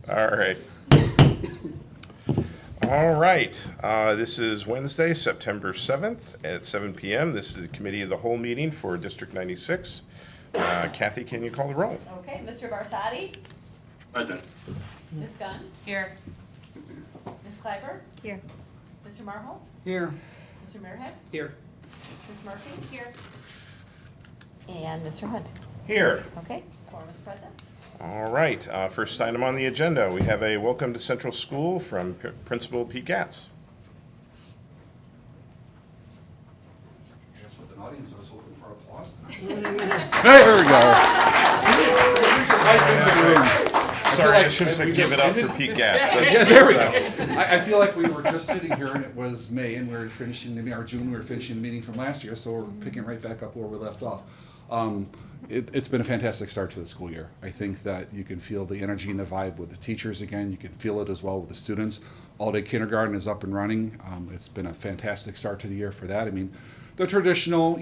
All right. All right. This is Wednesday, September 7th at 7 p.m. This is the Committee of the Whole meeting for District 96. Kathy, can you call the roll? Okay, Mr. Barsadi? Present. Ms. Gunn? Here. Ms. Kleiber? Here. Mr. Marhol? Here. Mr. Muirhead? Here. Ms. Murphy? Here. And Mr. Hunt? Here. Okay, quorum is present. All right. First item on the agenda, we have a welcome to Central School from Principal Pete Gatz. I guess with an audience, I was hoping for applause. There we go. Sorry, I should have said give it up for Pete Gatz. Yeah, there we go. I feel like we were just sitting here and it was May and we were finishing, or June, we were finishing the meeting from last year, so we're picking right back up where we left off. It's been a fantastic start to the school year. I think that you can feel the energy and the vibe with the teachers again. You can feel it as well with the students. All-day kindergarten is up and running. It's been a fantastic start to the year for that. I mean, the traditional,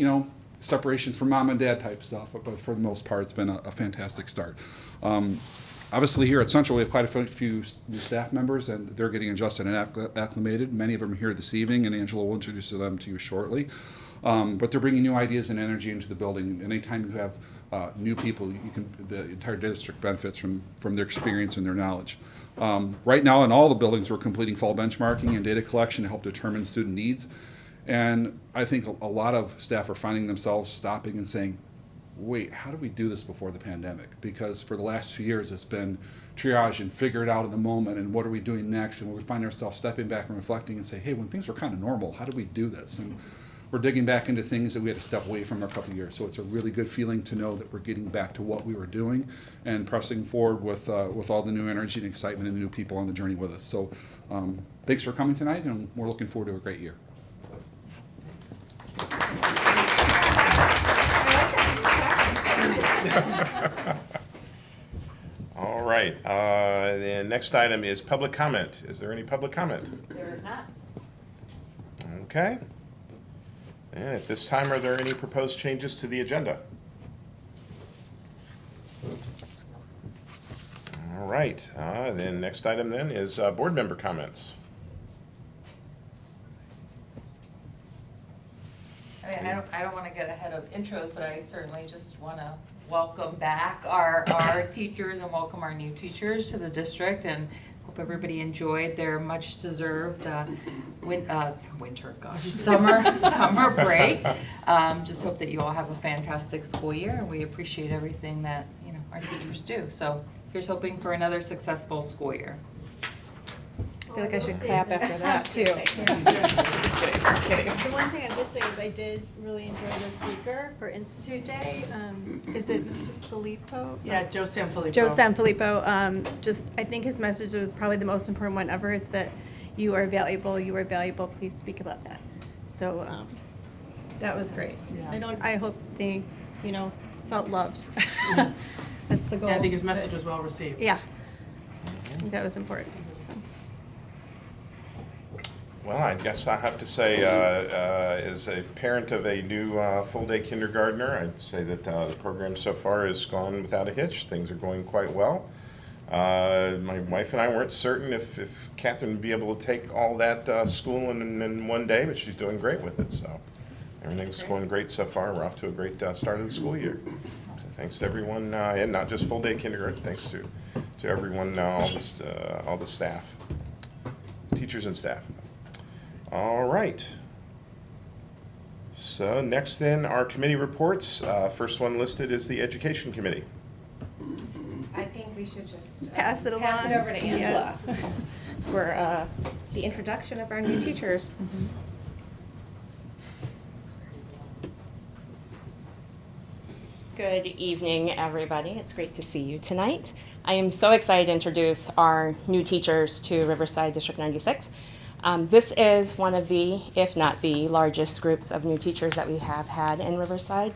separation from mom and dad type stuff, but for the most part, it's been a fantastic start. Obviously, here at Central, we have quite a few new staff members, and they're getting adjusted and acclimated. Many of them are here this evening, and Angela will introduce them to you shortly. But they're bringing new ideas and energy into the building. Anytime you have new people, the entire district benefits from their experience and their knowledge. Right now, in all the buildings, we're completing fall benchmarking and data collection to help determine student needs. And I think a lot of staff are finding themselves stopping and saying, wait, how did we do this before the pandemic? Because for the last 2 years, it's been triage and figure it out in the moment, and what are we doing next? And we find ourselves stepping back and reflecting and say, hey, when things were kind of normal, how did we do this? And we're digging back into things that we had to step away from a couple of years. So it's a really good feeling to know that we're getting back to what we were doing and pressing forward with all the new energy and excitement and the new people on the journey with us. So thanks for coming tonight, and we're looking forward to a great year. All right. The next item is public comment. Is there any public comment? There is not. Okay. And at this time, are there any proposed changes to the agenda? All right. Then next item then is board member comments. I mean, I don't want to get ahead of intros, but I certainly just want to welcome back our teachers and welcome our new teachers to the district, and hope everybody enjoyed their much deserved summer break. Just hope that you all have a fantastic school year, and we appreciate everything that our teachers do. So here's hoping for another successful school year. I feel like I should clap after that, too. The one thing I did say is I did really enjoy the speaker for Institute Day. Is it Mr. Filippo? Yeah, Joe Sanfilippo. Joe Sanfilippo. I think his message was probably the most important one ever. It's that you are valuable, please speak about that. So that was great. Yeah. I hope they, felt loved. That's the goal. Yeah, I think his message was well received. Yeah, I think that was important. Well, I guess I have to say, as a parent of a new full-day kindergartner, I'd say that the program so far has gone without a hitch. Things are going quite well. My wife and I weren't certain if Catherine would be able to take all that school in one day, but she's doing great with it. So everything's going great so far. We're off to a great start of the school year. So thanks to everyone, and not just full-day kindergarten. Thanks to everyone, all the staff, teachers and staff. All right. So next then, our committee reports. First one listed is the Education Committee. I think we should just Pass it pass it along. over to Angela for the introduction of our new teachers. Good evening, everybody. It's great to see you tonight. I am so excited to introduce our new teachers to Riverside District 96. This is one of the, if not the largest groups of new teachers that we have had in Riverside.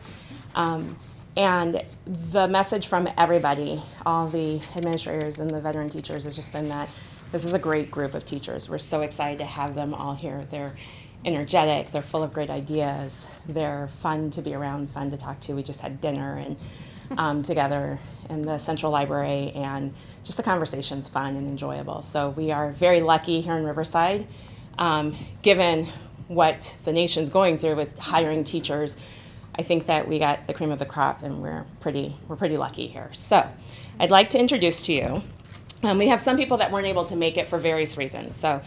And the message from everybody, all the administrators and the veteran teachers, has just been that this is a great group of teachers. We're so excited to have them all here. They're energetic, they're full of great ideas, they're fun to be around, fun to talk to. We just had dinner, and together in the Central Library, and just the conversation's fun and enjoyable. So we are very lucky here in Riverside, given what the nation's going through with hiring teachers. I think that we got the cream of the crop, and we're pretty lucky here. So I'd like to introduce to you, we have some people that weren't able to make it for various reasons. So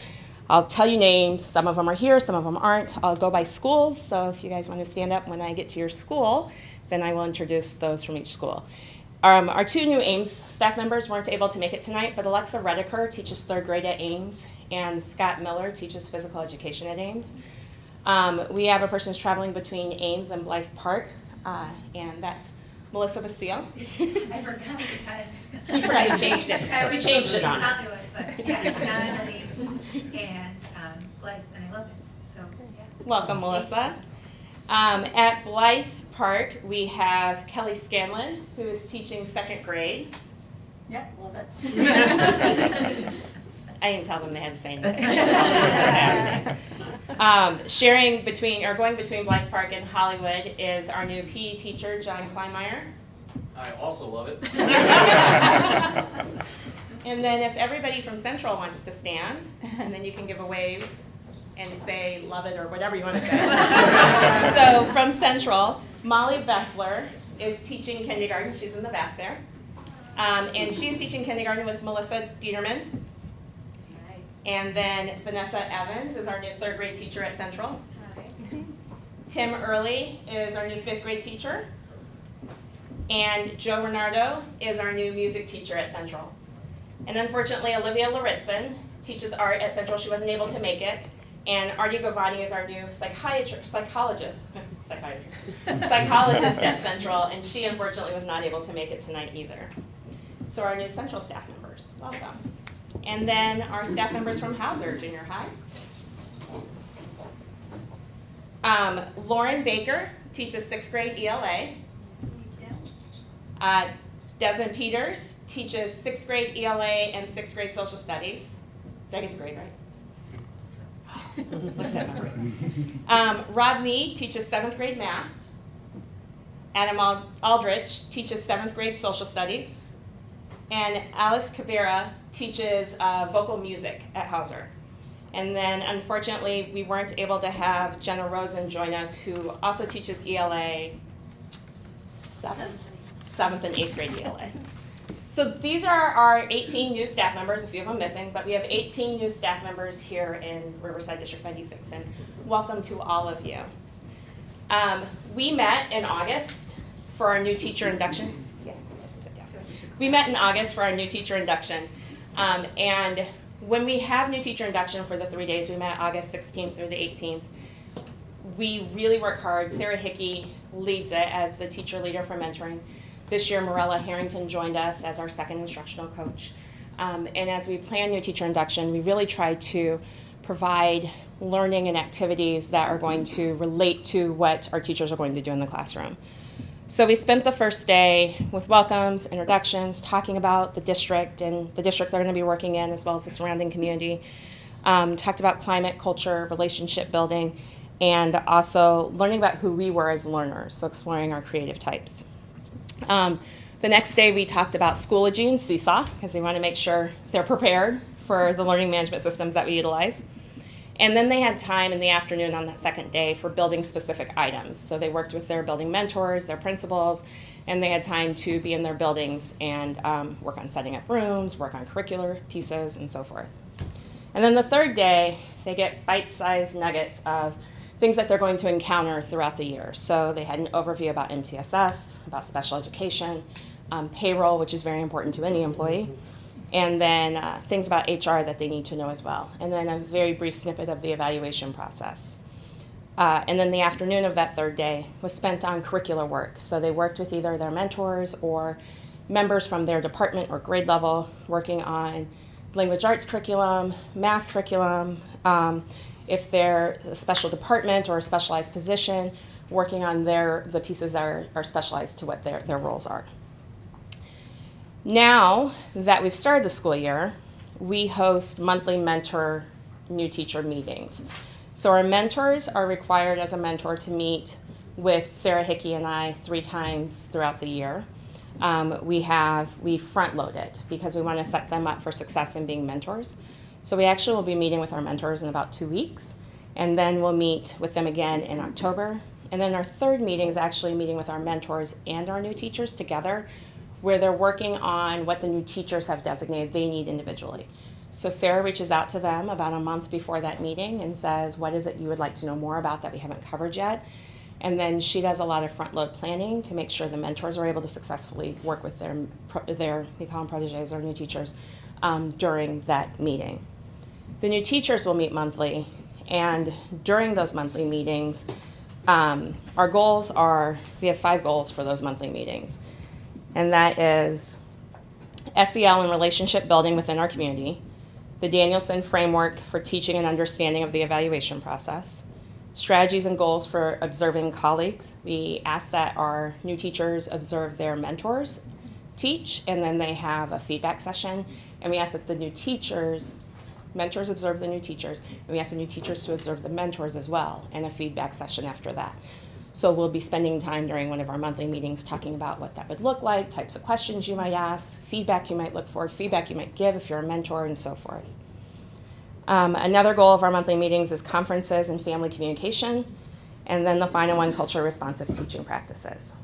I'll tell you names. Some of them are here, some of them aren't. I'll go by schools, so if you guys want to stand up when I get to your school, then I will introduce those from each school. Our two new Ames staff members weren't able to make it tonight, but Alexa Redeker teaches 3rd grade at Ames, and Scott Miller teaches physical education at Ames. We have a person who's traveling between Ames and Blythe Park, and that's Melissa Basile. I forgot because. You forgot you changed it. I was You changed it in on her. Hollywood, but yes, now I'm in Ames, and Blythe, and I love it, so, yeah. Welcome, Melissa. At Blythe Park, we have Kelly Scanlon, who is teaching 2nd grade. Yep, love it. I didn't tell them they had to say anything. Sharing between, or going between Blythe Park and Hollywood is our new PE teacher, John Kleinmeyer. I also love it. And then if everybody from Central wants to stand, and then you can give a wave and say love it or whatever you want to say. So from Central, Molly Bessler is teaching kindergarten. She's in the back there. And she's teaching kindergarten with Melissa Dieterman. And then Vanessa Evans is our new 3rd grade teacher at Central. Tim Early is our new 5th grade teacher. And Joe Renardo is our new music teacher at Central. And unfortunately, Olivia Laritzen teaches art at Central. She wasn't able to make it. And Artie Govani is our new psychologist at Central, and she unfortunately was not able to make it tonight either. So our new Central staff members, welcome. And then our staff members from Hauser Junior High. Lauren Baker teaches 6th grade ELA. Desmond Peters teaches 6th grade ELA and 6th grade social studies. Did I get the grade right? Look at that number. Rob Mead teaches 7th grade math. Adam Aldrich teaches 7th grade social studies. And Alice Cabrera teaches vocal music at Hauser. And then unfortunately, we weren't able to have Jenna Rosen join us, who also teaches ELA 7th and 8th grade ELA. So these are our 18 new staff members, a few of them missing, but we have 18 new staff members here in Riverside District 96, and welcome to all of you. We met in August for our new teacher induction. Yeah, yes, sit down. We met in August for our new teacher induction, and when we have new teacher induction for the 3 days, we met August 16th through the 18th, we really work hard. Sarah Hickey leads it as the teacher leader for mentoring. This year, Morella Harrington joined us as our 2nd instructional coach. And as we plan new teacher induction, we really try to provide learning and activities that are going to relate to what our teachers are going to do in the classroom. So we spent the first day with welcomes, introductions, talking about the district and the district they're going to be working in, as well as the surrounding community. Talked about climate, culture, relationship building, and also learning about who we were as learners, so exploring our creative types. The next day we talked about Schoology and Seesaw, because we want to make sure they're prepared for the learning management systems that we utilize. And then they had time in the afternoon on that second day for building specific items. So they worked with their building mentors, their principals, and they had time to be in their buildings and work on setting up rooms, work on curricular pieces, and so forth. And then the third day, they get bite-sized nuggets of things that they're going to encounter throughout the year. So they had an overview about MTSS, about special education, payroll, which is very important to any employee, and then things about HR that they need to know as well. And then a very brief snippet of the evaluation process. And then the afternoon of that third day was spent on curricular work. So they worked with either their mentors or members from their department or grade level working on language arts curriculum, math curriculum, if they're a special department or a specialized position, working on the pieces that are specialized to what their roles are. Now that we've started the school year, we host monthly mentor new teacher meetings. So our mentors are required as a mentor to meet with Sarah Hickey and I 3 times throughout the year. we front load it because we want to set them up for success in being mentors. So we actually will be meeting with our mentors in about 2 weeks, and then we'll meet with them again in October. And then our third meeting is actually meeting with our mentors and our new teachers together, where they're working on what the new teachers have designated they need individually. So Sarah reaches out to them about a month before that meeting and says, what is it you would like to know more about that we haven't covered yet? And then she does a lot of front load planning to make sure the mentors are able to successfully work with their we call them proteges or new teachers, during that meeting. The new teachers will meet monthly, and during those monthly meetings, our goals are, we have 5 goals for those monthly meetings. And that is SEL and relationship building within our community, the Danielson framework for teaching and understanding of the evaluation process, strategies and goals for observing colleagues. We ask that our new teachers observe their mentors teach, and then they have a feedback session. And we ask that the new teachers, mentors observe the new teachers, and we ask the new teachers to observe the mentors as well, and a feedback session after that. So we'll be spending time during one of our monthly meetings talking about what that would look like, types of questions you might ask, feedback you might look for, feedback you might give if you're a mentor, and so forth. Another goal of our monthly meetings is conferences and family communication, and then the final one, culture responsive teaching practices.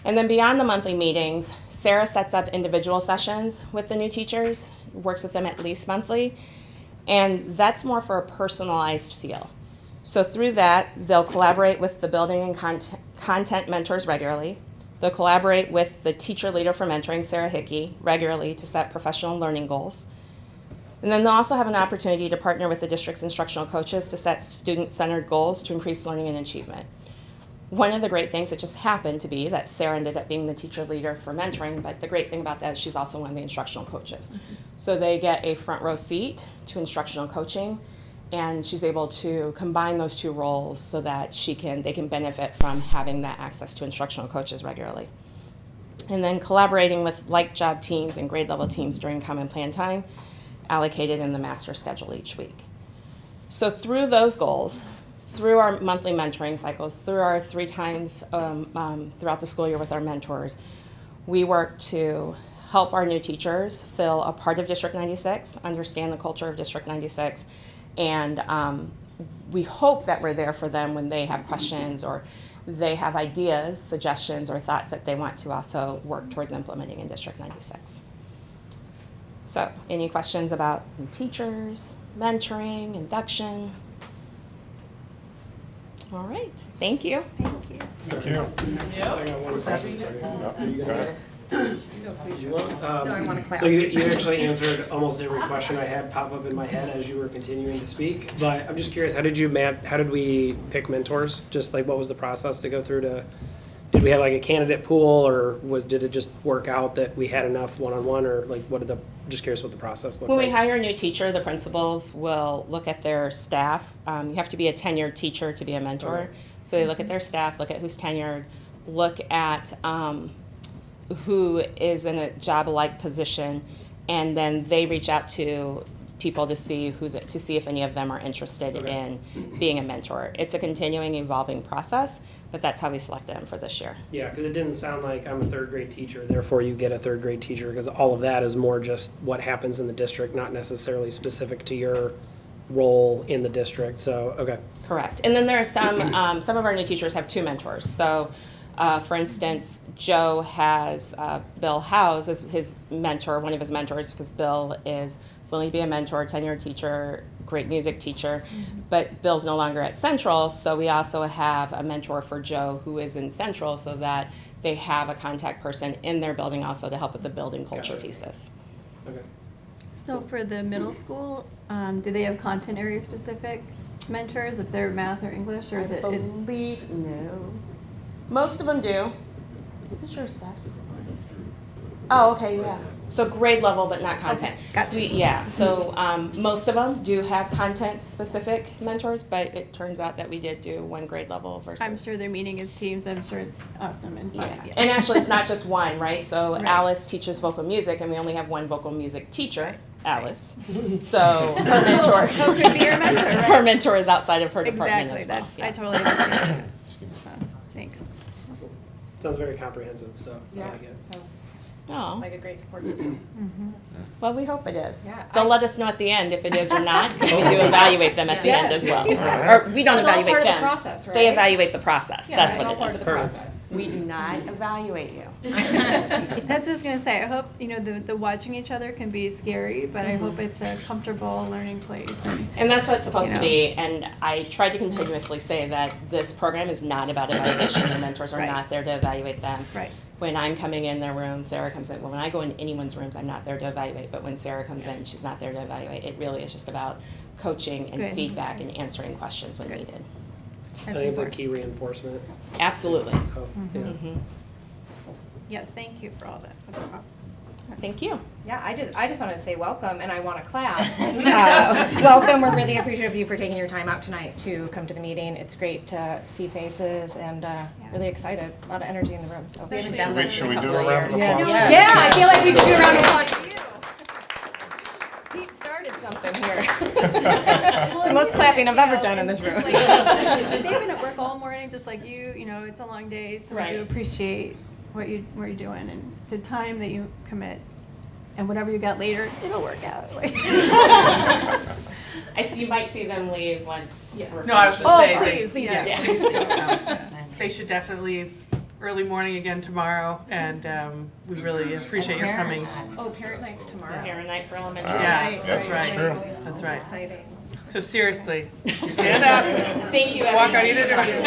And then beyond the monthly meetings, Sarah sets up individual sessions with the new teachers, works with them at least monthly, and that's more for a personalized feel. So through that, they'll collaborate with the building and content mentors regularly. They'll collaborate with the teacher leader for mentoring, Sarah Hickey, regularly to set professional learning goals. And then they'll also have an opportunity to partner with the district's instructional coaches to set student-centered goals to increase learning and achievement. One of the great things, it just happened to be that Sarah ended up being the teacher leader for mentoring, but the great thing about that is she's also one of the instructional coaches. Mm-hmm. So they get a front row seat to instructional coaching, and she's able to combine those 2 roles so that they can benefit from having that access to instructional coaches regularly. And then collaborating with like job teams and grade level teams during common plan time, allocated in the master schedule each week. So through those goals, through our monthly mentoring cycles, through our 3 times throughout the school year with our mentors, we work to help our new teachers feel a part of District 96, understand the culture of District 96, and we hope that we're there for them when they have questions or they have ideas, suggestions, or thoughts that they want to also work towards implementing in District 96. So, any questions about new teachers, mentoring, induction? All right, thank you. Thank you. Thank you. I got one question for you. Are you gonna ask? You want? I wanna clap. So you actually answered almost every question I had pop up in my head as you were continuing to speak. But I'm just curious, how did we pick mentors? Just like what was the process to go through to? Did we have like a candidate pool, or did it just work out that we had enough one-on-one, or like just curious what the process looked When like? we hire a new teacher, the principals will look at their staff. You have to be a tenured teacher to be a mentor. Okay. So they look at their staff, look at who's tenured, look at who is in a job-alike position, and then they reach out to people to see if any of them are interested Okay. in being a mentor. It's a continuing, evolving process, but that's how we selected them for this year. Yeah, because it didn't sound like I'm a 3rd grade teacher, therefore you get a 3rd grade teacher, because all of that is more just what happens in the district, not necessarily specific to your role in the district. So, okay. Correct. And then there are some of our new teachers have 2 mentors. So, for instance, Joe has Bill Howes as his mentor, one of his mentors, because Bill is willing to be a mentor, tenured teacher, great music teacher, but Bill's no longer at Central, so we also have a mentor for Joe who is in Central so that they have a contact person in their building also to help with the building culture Gotcha. pieces. Okay. So for the middle school, do they have content area specific mentors if they're math or English, or is I it? believe, no. Most of them do. Who's yours, Des? Oh, okay, yeah. So grade level, but not content. Okay, gotcha. Yeah, so most of them do have content-specific mentors, but it turns out that we did do 1 grade level versus. I'm sure they're meeting as teams. I'm sure it's awesome and fun. Yeah, and actually it's not just 1, right? So Right. Alice teaches vocal music, and we only have 1 vocal music teacher, Alice. So her mentor. Who could be your mentor, right? Her mentor is outside of her department Exactly. as well. That's yeah. I totally understand. Thanks. Sounds very comprehensive, so I Yeah. like it. Sounds Oh, like a great support system. well, we hope it is. Yeah, They'll I- let us know at the end if it is or not, because we do evaluate them at the end as well. Or we don't It's all evaluate part of the them. process, They right? evaluate the process. Yeah, That's it's all what part it of is. the process. We do not evaluate you. That's what I was gonna say. I hope, the watching each other can be scary, but I hope it's a comfortable learning place. And that's what it's supposed You to know. be. And I tried to continuously say that this program is not about evaluation. The mentors are Right. not there to evaluate them. Right. When I'm coming in their room, Sarah comes in. Well, when I go in anyone's rooms, I'm not there to evaluate. But when Sarah comes in, she's not there to evaluate. It really is just about coaching and Good. feedback and answering questions when needed. I That's think it's a important. key reinforcement. Absolutely. Oh, yeah. Mhm. Yeah, thank you for all that. That's awesome. Thank you. Yeah, I just wanted to say welcome, and I want to clap. Welcome. We're really appreciative of you for taking your time out tonight to come to the meeting. It's great to see faces, and really excited. A lot of energy in the room. So. We haven't done this Should in we a do couple a of round of years. applause? Yeah, I feel like we should do a round of applause for you. Pete started something here. It's the most clapping I've ever done in this room. Just like, they've been at work all morning, just like you. It's a long day, so I do Right. appreciate what you're doing and the time that you commit. And whatever you got later, it'll work out. You might see them leave once we're No, I was finished gonna with say, this please, part. please, Yeah. They should definitely leave early morning again tomorrow, and we really appreciate your coming. Oh, parent night's tomorrow. Parent night for elementary. Yeah, Yes, that's that's right. true. That's right. Exciting. So seriously, stand up, Thank you, walk out everybody. either direction.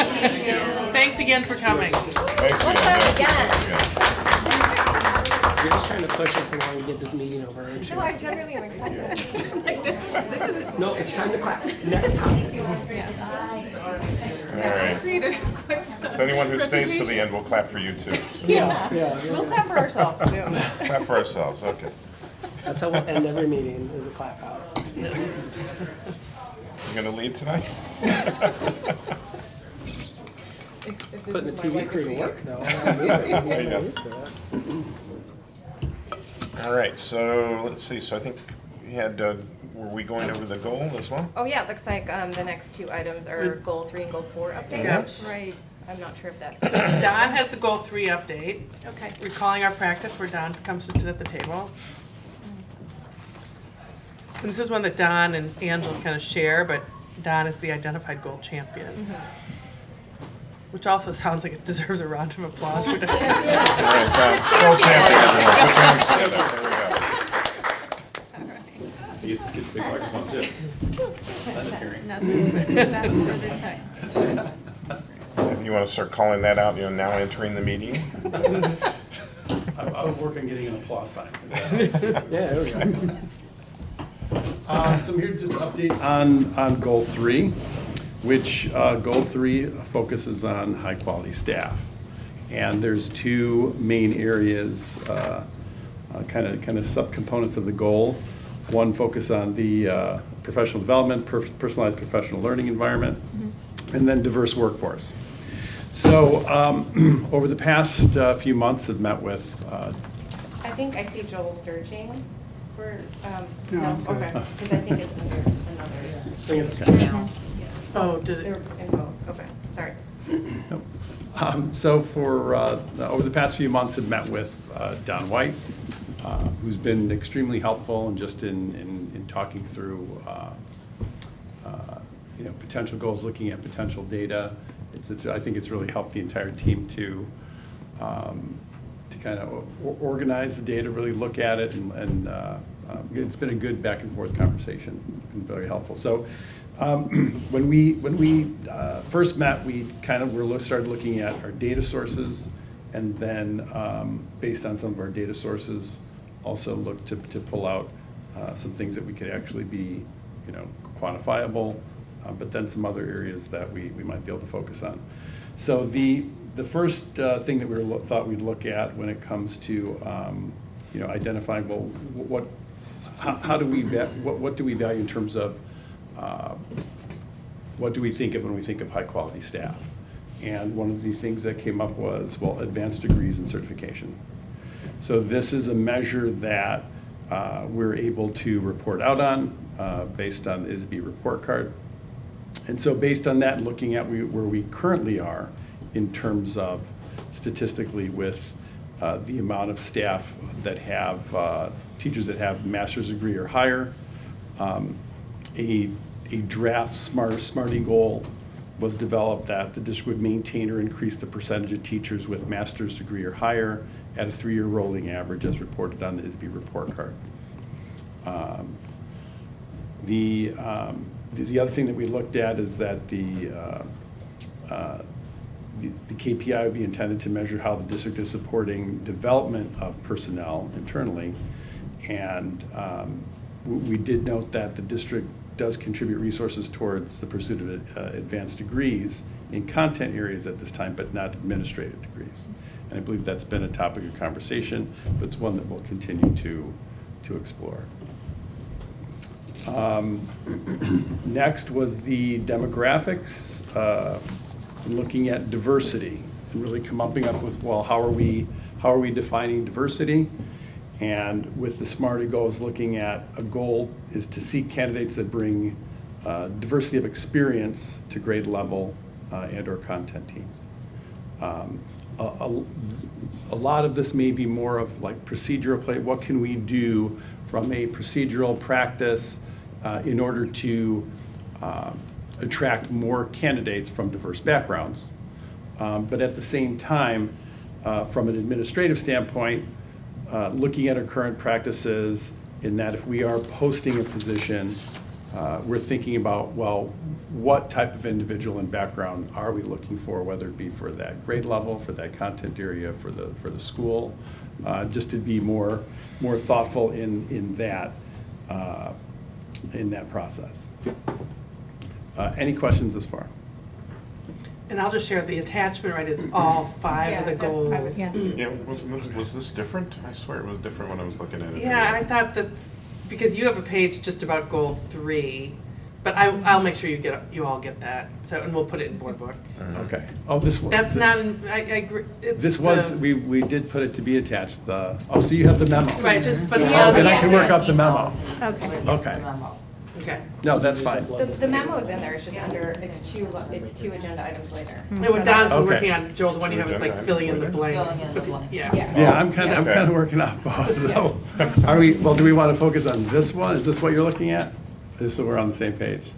Thanks again for coming. Thanks Let's again. start Yes. again. You're just trying to push us along to get this meeting over, aren't you? No, I generally am excited. Like this is. No, it's time to clap. Next time. All right. So anyone who stays to the end, we'll clap for you too. Yeah. We'll clap for ourselves too. Clap for ourselves, okay. That's how we'll end every meeting, is a clap out. You gonna lead tonight? Putting the TV crew to work, though. There you go. I'm used to that. All right, so let's see, so I think we had, were we going over the goal as well? Oh yeah, it looks like the next two items are goal 3 and goal 4 update. Yeah. Which Right. I'm not sure if that's. Don has the goal 3 update. Okay. Recalling our practice where Don comes to sit at the table. And this is one that Don and Angela kind of share, but Don is the identified goal champion. Which also sounds like it deserves a round of applause for Don. All right, full champion, everyone. Put your hands together. There we go. You get the big microphone too. Nothing but faster this time. You want to start calling that out, now entering the meeting? I'll work on getting an applause sign. Yeah, there we go. So I'm here just to update on goal 3, which goal 3 focuses on high quality staff. And there's 2 main areas, kind of subcomponents of the goal. One focus on the professional development, personalized professional learning environment, and then diverse workforce. So over the past few months, I've met with I think I see Joel searching for. No, okay, because I think it's under another. think it's- Now. Oh, did They're it? in both. Okay, sorry. So for over the past few months, I've met with Don White, who's been extremely helpful and just in talking through potential goals, looking at potential data. I think it's really helped the entire team to kind of organize the data, really look at it, and it's been a good back and forth conversation. Been very helpful. So when we first met, we kind of started looking at our data sources, and then based on some of our data sources, also looked to pull out some things that we could actually be, quantifiable, but then some other areas that we might be able to focus on. So the first thing that we thought we'd look at when it comes to identifying, well, what do we value in terms of what do we think of when we think of high quality staff? And one of the things that came up was, well, advanced degrees and certification. So this is a measure that we're able to report out on based on the ISB report card. And so based on that, looking at where we currently are in terms of statistically with the amount of staff that have, teachers that have master's degree or higher. A draft Smarty goal was developed that the district would maintain or increase the percentage of teachers with master's degree or higher at a 3-year rolling average as reported on the ISB report card. The other thing that we looked at is that the KPI would be intended to measure how the district is supporting development of personnel internally. And we did note that the district does contribute resources towards the pursuit of advanced degrees in content areas at this time, but not administrative degrees. And I believe that's been a topic of conversation, but it's one that we'll continue to explore. Next was the demographics, looking at diversity and really coming up with, well, how are we defining diversity? And with the SMART goals, looking at a goal is to seek candidates that bring diversity of experience to grade level and or content teams. A lot of this may be more of like procedural play. What can we do from a procedural practice in order to attract more candidates from diverse backgrounds? But at the same time, from an administrative standpoint, looking at our current practices in that if we are posting a position, we're thinking about, well, what type of individual and background are we looking for, whether it be for that grade level, for that content area, for the school, just to be more thoughtful in that process. Any questions thus far? And I'll just share, the attachment, right, is all 5 of the goals. Yeah, was this different? I swear it was different when I was looking at it. Yeah, I thought that, because you have a page just about goal 3, but I'll make sure you all get that, so, and we'll put it in board book. Okay. Oh, this one. That's not, I agree. This was, we did put it to be attached. Oh, so you have the memo. Right, just, but Oh, then I can work up the memo. Okay. Okay. Okay. No, that's fine. The memo is in there, it's just under, it's two agenda items later. No, what Don's been Okay. working on, Joel, the one you have is like filling in the blanks. Filling in the But blank. Yeah. Yeah, I'm kind of working off both. So, do we want to focus on this one? Is this what you're looking at? Just so we're on the same page.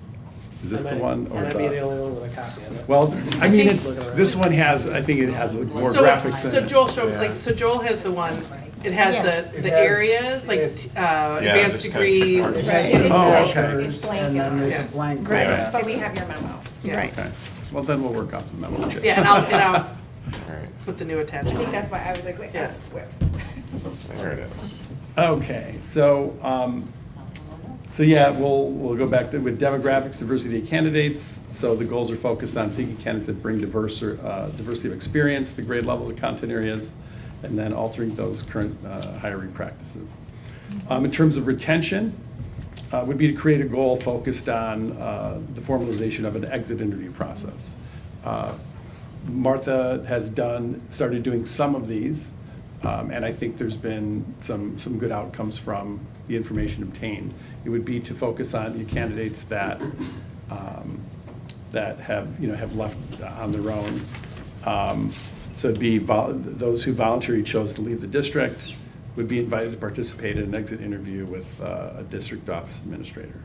Is this the one or Might be the the? only one with a copy of it. Well, I mean, this one has, I think it has more graphics in So it. Joel showed, like, so Joel has the one, it has the areas, like, advanced just kind of degrees. parts. It's Oh, blank. okay. It's blank. And then there's Yeah. a blank. Right. But we have your memo. Right. Okay. Well, then we'll work off the memo. too. Yeah, and I'll All right, put the new I attachment. think that's why I was like, wait, Yeah. where? there it is. Okay, so yeah, we'll go back to with demographics, diversity of candidates. So the goals are focused on seeking candidates that bring diversity of experience, the grade levels of content areas, and then altering those current hiring practices. In terms of retention, would be to create a goal focused on the formalization of an exit interview process. Martha has started doing some of these, and I think there's been some good outcomes from the information obtained. It would be to focus on the candidates that have left on their own. So it'd be those who voluntarily chose to leave the district would be invited to participate in an exit interview with a district office administrator.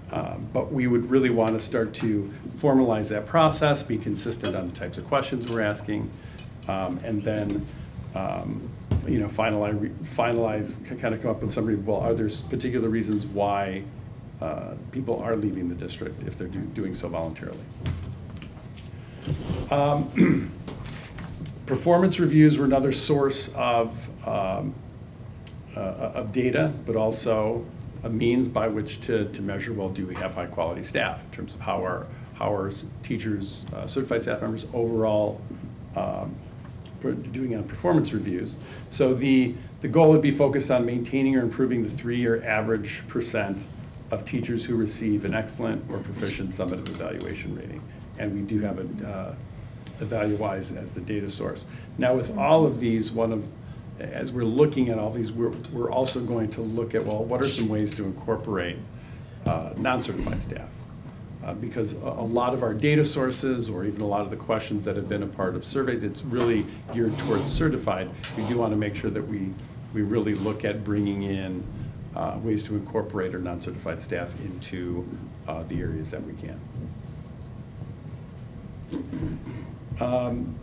But we would really want to start to formalize that process, be consistent on the types of questions we're asking, and then finalize, kind of come up with some, well, are there particular reasons why people are leaving the district if they're doing so voluntarily? Performance reviews were another source of data, but also a means by which to measure, well, do we have high quality staff in terms of how our teachers, certified staff members overall doing on performance reviews. So the goal would be focused on maintaining or improving the 3-year average % of teachers who receive an excellent or proficient summative evaluation rating. And we do have EvaluWise as the data source. Now with all of these, as we're looking at all these, we're also going to look at, well, what are some ways to incorporate non-certified staff? because a lot of our data sources, or even a lot of the questions that have been a part of surveys, it's really geared towards certified. We do want to make sure that we really look at bringing in ways to incorporate our non-certified staff into the areas that we can.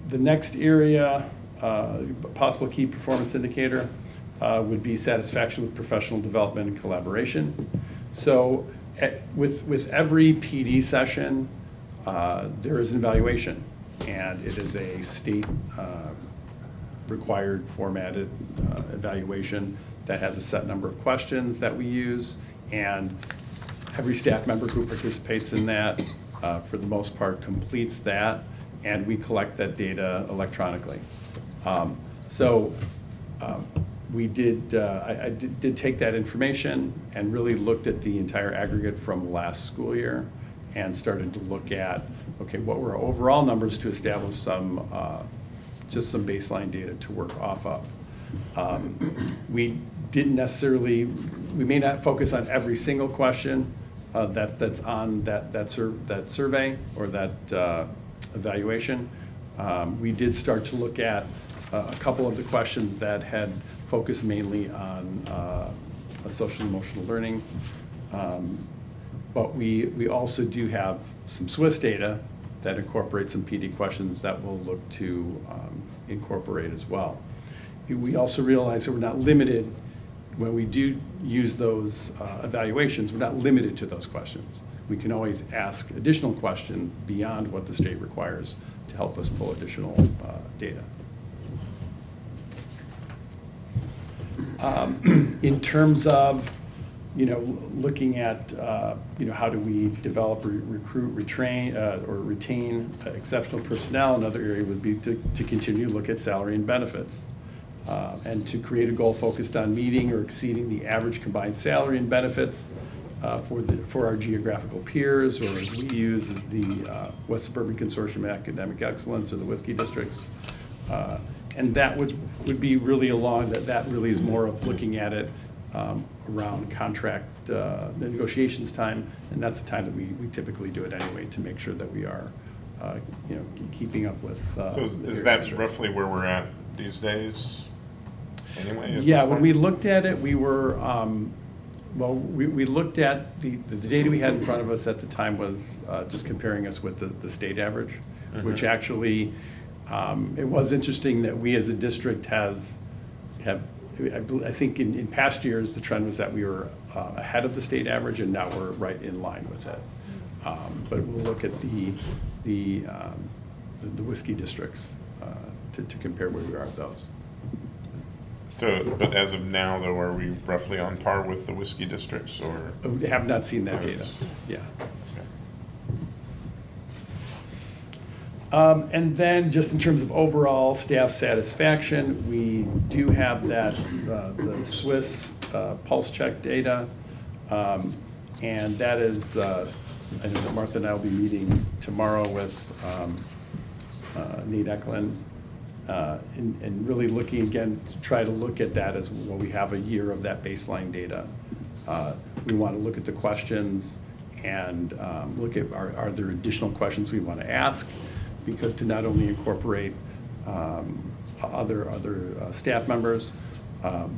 The next area, possible key performance indicator, would be satisfaction with professional development and collaboration. So with every PD session, there is an evaluation, and it is a state required formatted evaluation that has a set number of questions that we use, and every staff member who participates in that, for the most part, completes that, and we collect that data electronically. We did, I did take that information and really looked at the entire aggregate from last school year and started to look at, okay, what were our overall numbers to establish some, just some baseline data to work off of. We didn't necessarily, we may not focus on every single question that's on that survey or that evaluation. We did start to look at a couple of the questions that had focused mainly on social and emotional learning. But we also do have some Swiss data that incorporates some PD questions that we'll look to incorporate as well. We also realize that we're not limited, when we do use those evaluations, we're not limited to those questions. We can always ask additional questions beyond what the state requires to help us pull additional data. In terms of, looking at, how do we develop, recruit, retrain, or retain exceptional personnel, another area would be to continue to look at salary and benefits. And to create a goal focused on meeting or exceeding the average combined salary and benefits for our geographical peers, or as we use as the West Suburban Consortium of Academic Excellence, or the Whiskey Districts. And that would be really along that really is more of looking at it around contract negotiations time, and that's the time that we typically do it anyway, to make sure that we are keeping up with. So is that roughly where we're at these days? Anyway, yeah, when we looked at it, we were, we looked at the data we had in front of us at the time was just comparing us with the state average, which actually, it was interesting that we as a district have I think in past years, the trend was that we were ahead of the state average, and now we're right in line with it. But we'll look at the whiskey districts to compare where we are with those. But as of now, though, are we roughly on par with the whiskey districts, or? We have not seen that data. Yeah. And then just in terms of overall staff satisfaction, we do have that, the Swiss pulse check data. And that is, I know that Martha and I will be meeting tomorrow with Nate Eklund. And really looking again to try to look at that as well. We have a year of that baseline data. We want to look at the questions and look at are there additional questions we want to ask, because to not only incorporate other staff members,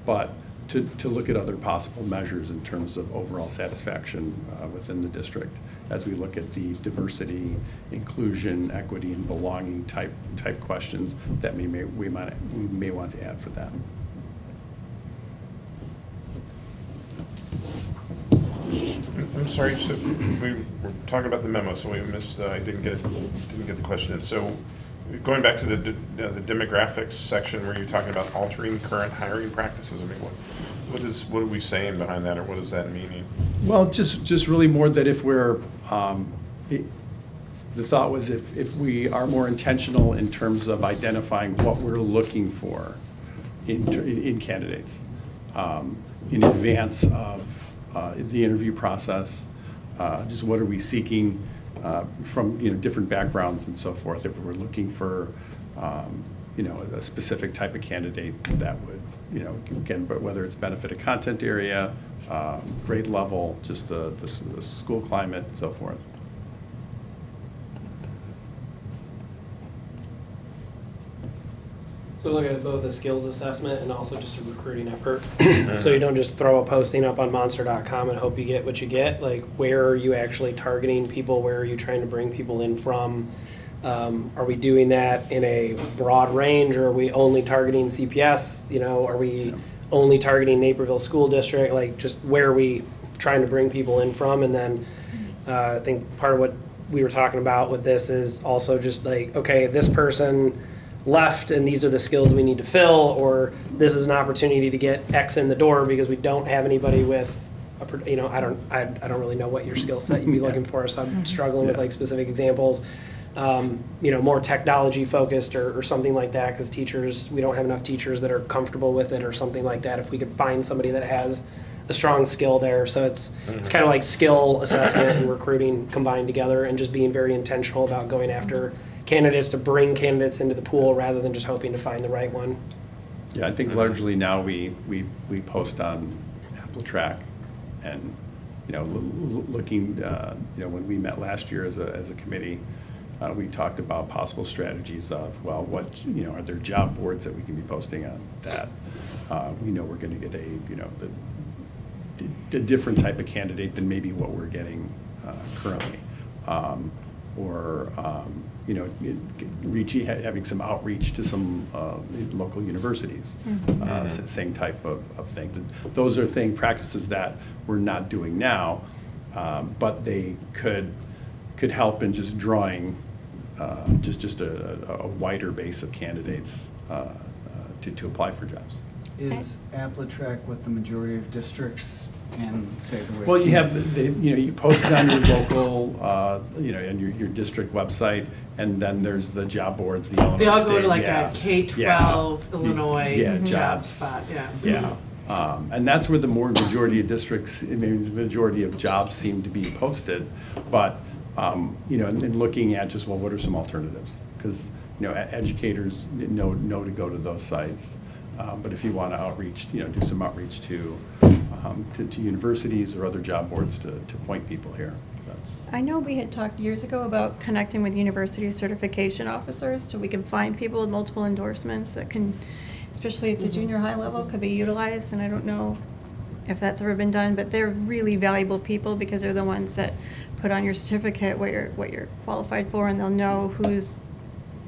but to look at other possible measures in terms of overall satisfaction within the district, as we look at the diversity, inclusion, equity, and belonging type questions that we may want to add for that. I'm sorry, so we were talking about the memo, so we missed, I didn't get the question in. So going back to the demographics section where you're talking about altering current hiring practices, I mean, what are we saying behind that, or what is that meaning? Well, just really more that if we're, the thought was if we are more intentional in terms of identifying what we're looking for in candidates, in advance of the interview process, just what are we seeking from different backgrounds and so forth. If we're looking for a specific type of candidate that would again, but whether it's benefit of content area, grade level, just the school climate, and so forth. So look at both a skills assessment and also just a recruiting effort. So you don't just throw a posting up on monster.com and hope you get what you get. Like, where are you actually targeting people? Where are you trying to bring people in from? Are we doing that in a broad range, or are we only targeting CPS? You know, are we only targeting Naperville School District? Like, just where are we trying to bring people in from? And then I think part of what we were talking about with this is also just like, okay, this person left and these are the skills we need to fill, or this is an opportunity to get X in the door because we don't have anybody with a, you know, I don't really know what your skill set you'd be looking for, so I'm struggling with like specific examples. You know, more technology focused or something like that, because teachers, we don't have enough teachers that are comfortable with it or something like that. If we could find somebody that has a strong skill there. So it's kind of like skill assessment and recruiting combined together, and just being very intentional about going after candidates to bring candidates into the pool rather than just hoping to find the right one. Yeah, I think largely now we post on AppleTrack, and, you know, looking, you know, when we met last year as a committee, we talked about possible strategies of, well, what, you know, are there job boards that we can be posting on that? We know we're going to get a, you know, the different type of candidate than maybe what we're getting currently. You know, having some outreach to some local universities, same type of thing. Those are practices that we're not doing now, but they could help in just drawing just a wider base of candidates to apply for jobs. Is AppleTrack with the majority of districts in, say, the West? Well, you have, you know, you post it on your local, you know, and your district website, and then there's the job boards, the Illinois They all State, go to like yeah. a K-12 Yeah. Illinois Yeah, job jobs. spot, yeah. Yeah, and that's where the majority of districts, I mean, the majority of jobs seem to be posted. But, you know, and looking at just, well, what are some alternatives? Because, you know, educators know to go to those sites. But if you want to outreach, you know, do some outreach to universities or other job boards to point people here. I know we had talked years ago about connecting with university certification officers so we can find people with multiple endorsements that can, especially at the junior high level, could be utilized. And I don't know if that's ever been done, but they're really valuable people because they're the ones that put on your certificate what you're qualified for, and they'll know who's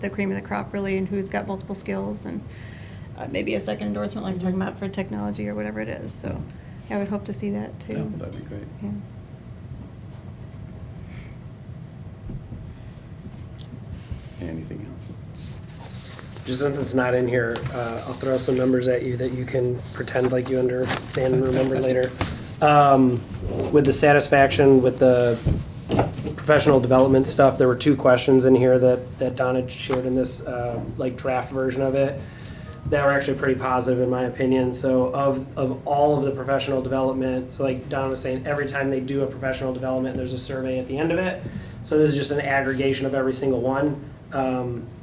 the cream of the crop really and who's got multiple skills, and maybe a second endorsement like you're talking about for technology or whatever it is. So I would hope to see that too. Yeah, that'd be great. Yeah. Anything else? Just since it's not in here, I'll throw some numbers at you that you can pretend like you understand and remember later. With the satisfaction with the professional development stuff, there were 2 questions in here that Donna shared in this like draft version of it that were actually pretty positive in my opinion. So of all of the professional development, so like Donna was saying, every time they do a professional development, there's a survey at the end of it. So this is just an aggregation of every single one.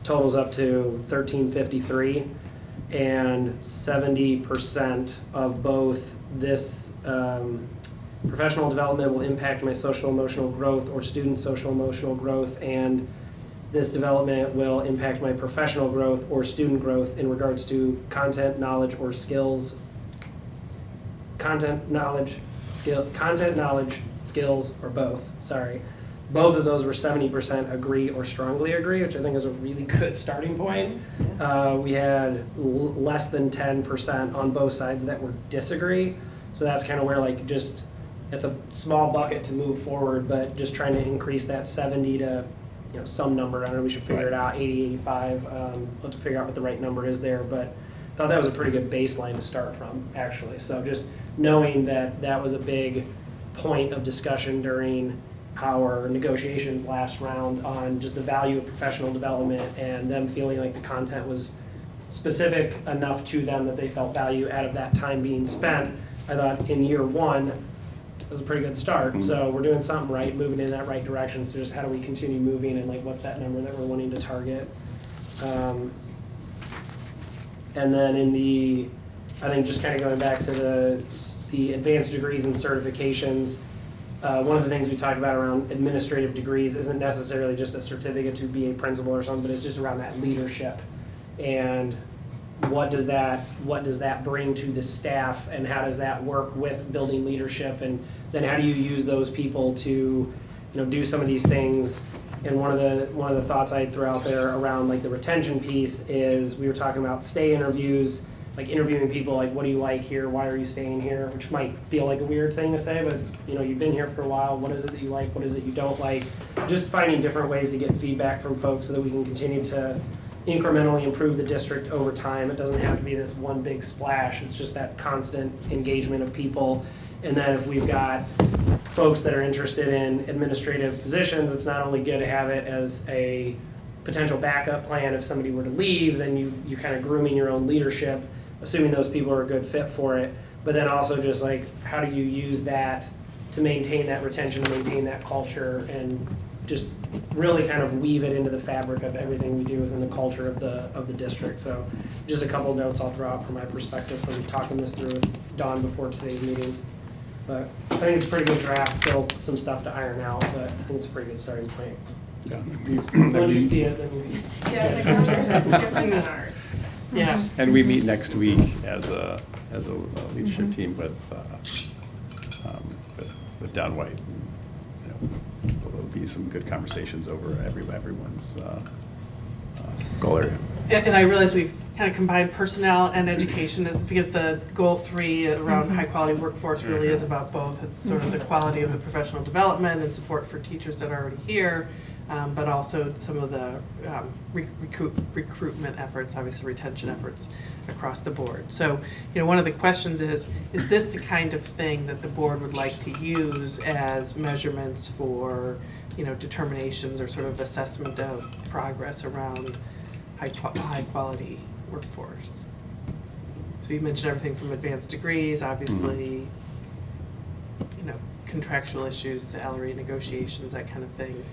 Totals up to 1353, and 70% of both this professional development will impact my social emotional growth or student social emotional growth, and this development will impact my professional growth or student growth in regards to content, knowledge, or skills. Content, knowledge, skills, or both. Sorry. Both of those were 70% agree or strongly agree, which I think is a really good starting point. We had less than 10% on both sides that were disagree. So that's kind of where like just, it's a small bucket to move forward, but just trying to increase that 70 to, you know, some number. I don't know, we should figure it out, 80, 85. We'll have to figure out what the right number is there, but I thought that was a pretty good baseline to start from, actually. So just knowing that that was a big point of discussion during our negotiations last round on just the value of professional development, and them feeling like the content was specific enough to them that they felt value out of that time being spent. I thought in year 1 it was a pretty good start. Mm-hmm. So we're doing something right, moving in that right direction. So just how do we continue moving, and like what's that number that we're wanting to target? And then in the, I think just kind of going back to the advanced degrees and certifications, one of the things we talked about around administrative degrees isn't necessarily just a certificate to be a principal or something, but it's just around that leadership. And what does that bring to the staff, and how does that work with building leadership, and then how do you use those people to do some of these things. And one of the thoughts I threw out there around like the retention piece is we were talking about stay interviews, like interviewing people like, what do you like here, why are you staying here, which might feel like a weird thing to say, but it's, you've been here for a while, what is it that you like, what is it you don't like, just finding different ways to get feedback from folks so that we can continue to incrementally improve the district over time. It doesn't have to be this one big splash, it's just that constant engagement of people. And then if we've got folks that are interested in administrative positions, it's not only good to have it as a potential backup plan if somebody were to leave, then you're kind of grooming your own leadership, assuming those people are a good fit for it. But then also just like, how do you use that to maintain that retention, to maintain that culture, and just really kind of weave it into the fabric of everything we do within the culture of the district. So just a couple of notes I'll throw out from my perspective from talking this through with Dawn before today's meeting. But I think it's a pretty good draft, still some stuff to iron out, but I think it's a pretty good starting point. Yeah. So once you see it, then you It's different than ours. Yeah. And we meet next week as a leadership team with Don White. There'll be some good conversations over everyone's goal area. And I realize we've kind of combined personnel and education because the goal 3 around high quality workforce really is about both. It's sort of the quality of the professional development and support for teachers that are already here, but also some of the recruitment efforts, obviously retention efforts across the board. So, one of the questions is this the kind of thing that the board would like to use as measurements for, determinations or sort of assessment of progress around high quality workforce? So you mentioned everything from advanced degrees, obviously, contractual issues, salary negotiations, that kind of thing.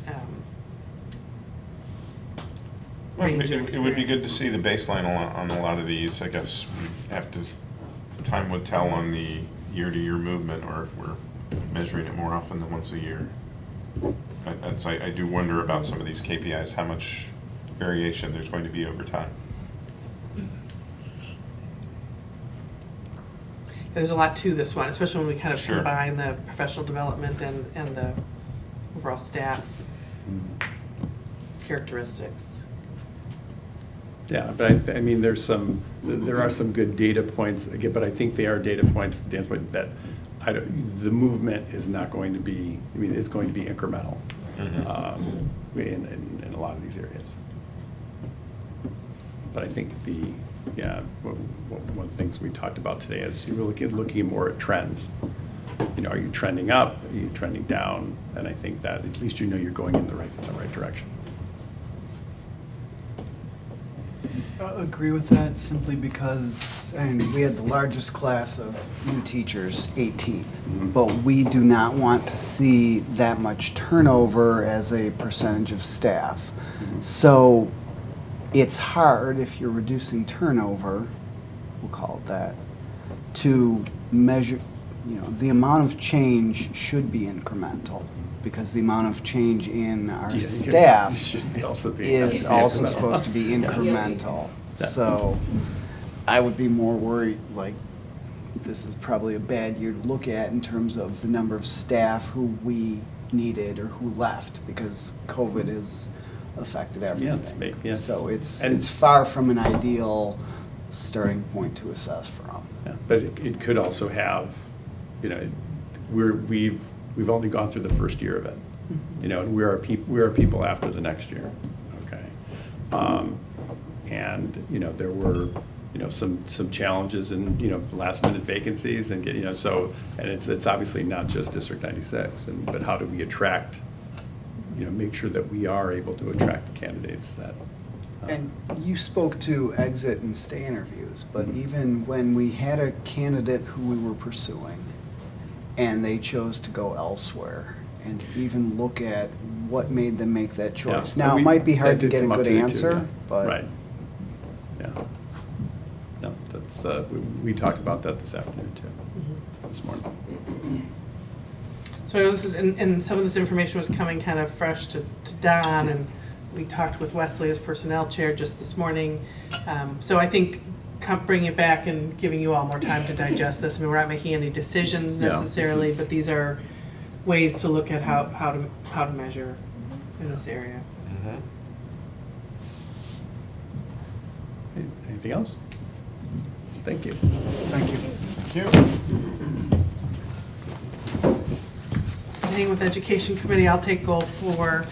Well, it would be good to see the baseline on a lot of these. I guess time would tell on the year-to-year movement, or if we're measuring it more often than once a year. I do wonder about some of these KPIs, how much variation there's going to be over time. There's a lot to this one, especially when we kind of Sure. combine the professional development and the overall staff characteristics. Yeah, but I mean, there are some good data points, again, but I think they are data points, Dan's point, that the movement is not going to be, it's going to be incremental in a lot of these areas. But I think one of the things we talked about today is you're looking more at trends. Are you trending up? Are you trending down? And I think that at least you're going in the right direction. Agree with that simply because, we had the largest class of new teachers, 18, but we do not want to see that much turnover as a percentage of staff. So it's hard if you're reducing turnover, we'll call it that, to measure, the amount of change should be incremental, because the amount of change in our staff is also supposed to be incremental. So I would be more worried, like, this is probably a bad year to look at in terms of the number of staff who we needed or who left, because COVID has affected everything. Yes. So it's far from an ideal starting point to assess from. Yeah, but it could also have, we've only gone through the first year of it, and we are people after the next year, okay? And there were some challenges and last minute vacancies and and it's obviously not just District 96, but how do we attract, make sure that we are able to attract candidates that. And you spoke to exit and stay interviews, but even when we had a candidate who we were pursuing and they chose to go elsewhere, and to even look at what made them make that choice. Yeah. Now, it might be hard to that did get a come up good today too, answer, yeah. but. Right. Yeah. No, that's, we talked about that this afternoon too, this morning. So I know this is, and some of this information was coming kind of fresh to Don, and we talked with Wesley as personnel chair just this morning. So I think bringing it back and giving you all more time to digest this. I mean, we're not making any decisions No, this necessarily, is- but these are ways to look at how to measure in this area. Anything else? Thank you. Thank you. Thank you. Staying with Education Committee, I'll take goal 4.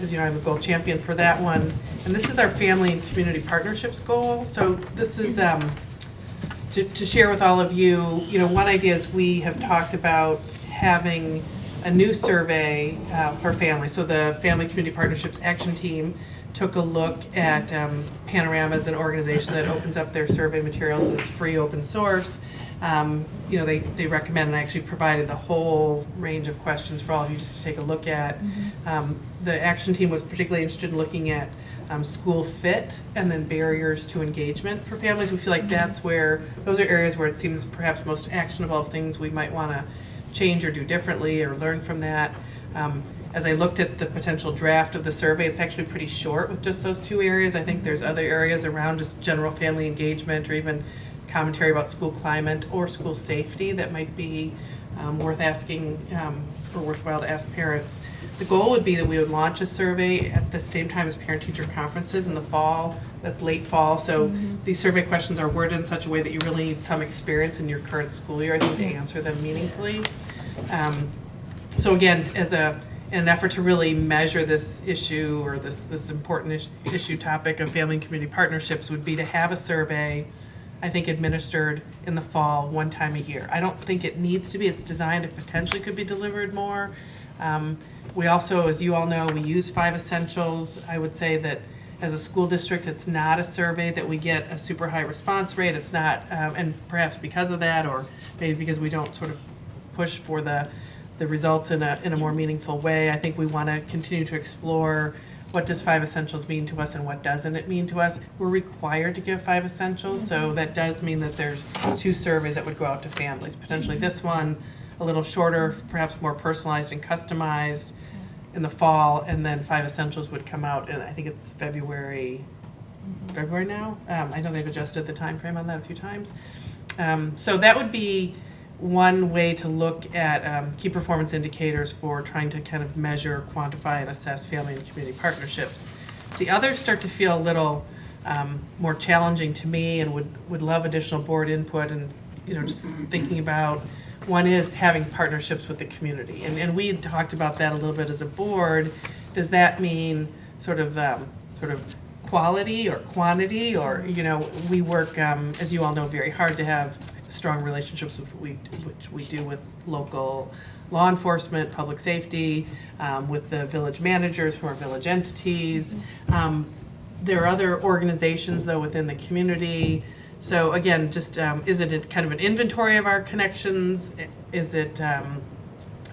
As you know, I'm a goal champion for that one. And this is our family and community partnerships goal. So this is to share with all of you, one idea is we have talked about having a new survey for families. So the Family Community Partnerships Action Team took a look at Panorama as an organization that opens up their survey materials as free open source. They recommend, and I actually provided the whole range of questions for all of you just to take a look at. The action team was particularly interested in looking at school fit and then barriers to engagement for families. We feel like those are areas where it seems perhaps most actionable of things we might want to change or do differently or learn from that. As I looked at the potential draft of the survey, it's actually pretty short with just those 2 areas. I think there's other areas around just general family engagement or even commentary about school climate or school safety that might be worth asking or worthwhile to ask parents. The goal would be that we would launch a survey at the same time as parent-teacher conferences in the fall. That's late fall, so these survey questions are worded in such a way that you really need some experience in your current school year, I think, to answer them meaningfully. So again, in an effort to really measure this issue or this important issue topic of family and community partnerships would be to have a survey, I think, administered in the fall 1 time a year. I don't think it needs to be. It's designed, it potentially could be delivered more. We also, as you all know, we use 5 essentials. I would say that as a school district, it's not a survey that we get a super high response rate. It's not, and perhaps because of that, or maybe because we don't sort of push for the results in a more meaningful way. I think we want to continue to explore what does 5 essentials mean to us and what doesn't it mean to us. We're required to give 5 essentials, so that does mean that there's 2 surveys that would go out to families. Potentially this one, a little shorter, perhaps more personalized and customized in the fall, and then 5 essentials would come out, and I think it's February now. I know they've adjusted the time frame on that a few times. So that would be one way to look at key performance indicators for trying to kind of measure, quantify, and assess family and community partnerships. The others start to feel a little more challenging to me, and would love additional board input, and just thinking about. One is having partnerships with the community, and we had talked about that a little bit as a board. Does that mean sort of quality or quantity, or we work, as you all know, very hard to have strong relationships which we do with local law enforcement, public safety, with the village managers who are village entities. There are other organizations though within the community. So again, just is it kind of an inventory of our connections? Is it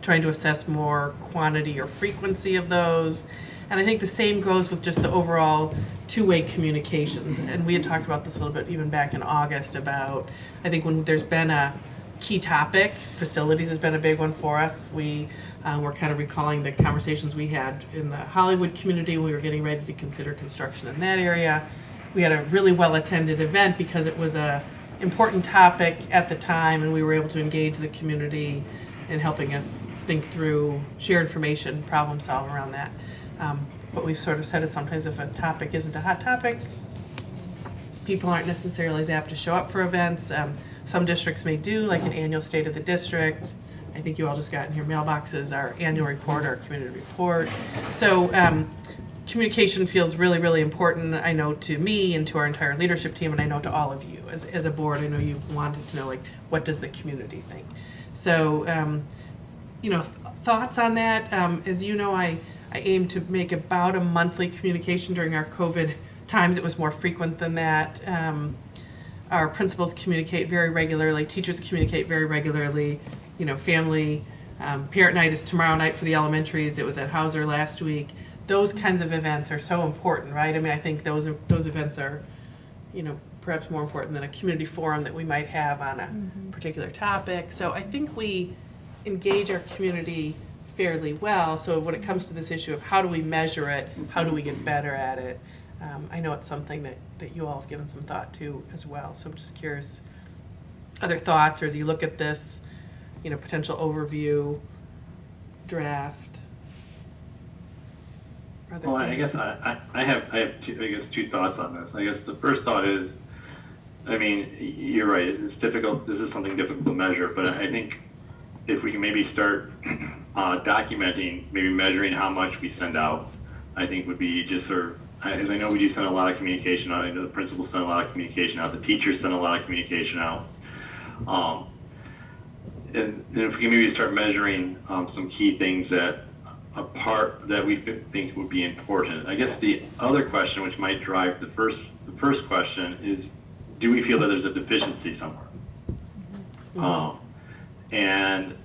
trying to assess more quantity or frequency of those? And I think the same goes with just the overall 2-way communications. And we had talked about this a little bit even back in August about, I think when there's been a key topic, facilities has been a big one for us. We were kind of recalling the conversations we had in the Hollywood community. We were getting ready to consider construction in that area. We had a really well-attended event because it was a important topic at the time, and we were able to engage the community in helping us think through, share information, problem solve around that. But we've sort of said is sometimes if a topic isn't a hot topic, people aren't necessarily as apt to show up for events. Some districts may do, like an annual State of the District. I think you all just got in your mailboxes our annual report, our community report. So communication feels really, really important, I know, to me and to our entire leadership team, and I know to all of you. As a board, I know you've wanted to know, like, what does the community think? So, thoughts on that? As you know, I aim to make about a monthly communication. During our COVID times, it was more frequent than that. Our principals communicate very regularly, teachers communicate very regularly, family, parent night is tomorrow night for the elementaries, it was at Hauser last week. Those kinds of events are so important, right? I mean, I think those events are, perhaps more important than a community forum that we might have on a particular topic. So I think we engage our community fairly well. So when it comes to this issue of how do we measure it, how do we get better at it, I know it's something that you all have given some thought to as well. So I'm just curious, other thoughts, or as you look at this, potential overview draft? Well, I guess I have two thoughts on this. I guess the first thought is, I mean, you're right. It's difficult. This is something difficult to measure, but I think if we can maybe start documenting, maybe measuring how much we send out, I think would be just sort of, as I know we do send a lot of communication out. I know the principals send a lot of communication out. The teachers send a lot of communication out. And if we can maybe start measuring some key things that we think would be important. I guess the other question, which might drive the first question, is, do we feel that there's a deficiency somewhere? And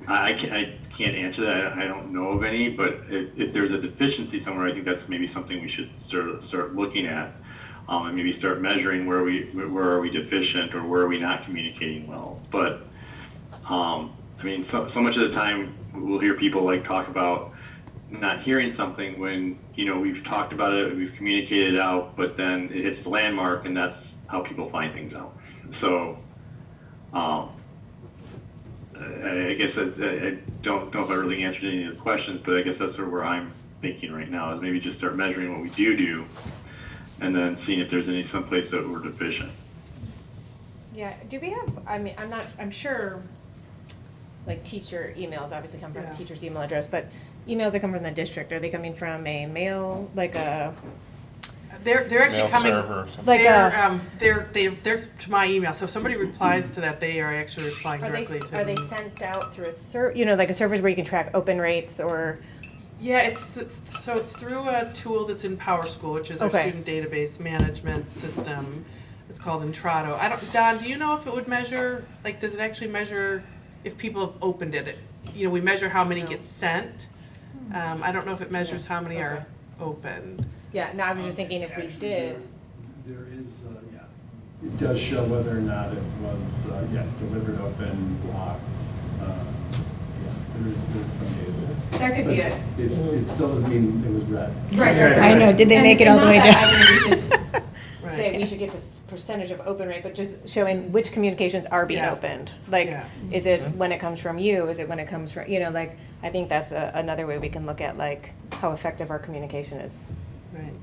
I can't answer that. I don't know of any, but if there's a deficiency somewhere, I think that's maybe something we should start looking at, and maybe start measuring where are we deficient, or where are we not communicating well. But I mean, so much of the time we'll hear people talk about not hearing something when we've talked about it, we've communicated it out, but then it hits the landmark, and that's how people find things out. So I guess I don't know if I really answered any of the questions, but I guess that's sort of where I'm thinking right now, is maybe just start measuring what we do, and then seeing if there's some place that we're deficient. Yeah, do we have, I'm sure, teacher emails obviously come from the teacher's email address, but emails that come from the district, are they coming from a mail, They're actually Mail coming. server or something. They're to my email. So if somebody replies to that, they are actually replying directly to me. Are they sent out through a a service where you can track open rates, or? Yeah, it's through a tool that's in PowerSchool, which is our student database management system. It's called Intrado. Don, do you know if it would measure, does it actually measure if people have opened it? We measure how many get sent. I don't know if it measures how many are opened. Yeah, no, I was just thinking if we did. There is, it does show whether or not it was, delivered, open, locked. There's some data there. There could be It still doesn't mean it was read. Right. I know, did they make it all the way down? I think we should say we should get to percentage of open rate, but just showing which communications are being opened. Is it when it comes from you? Is it when it comes from, I think that's another way we can look at how effective our communication is. Right.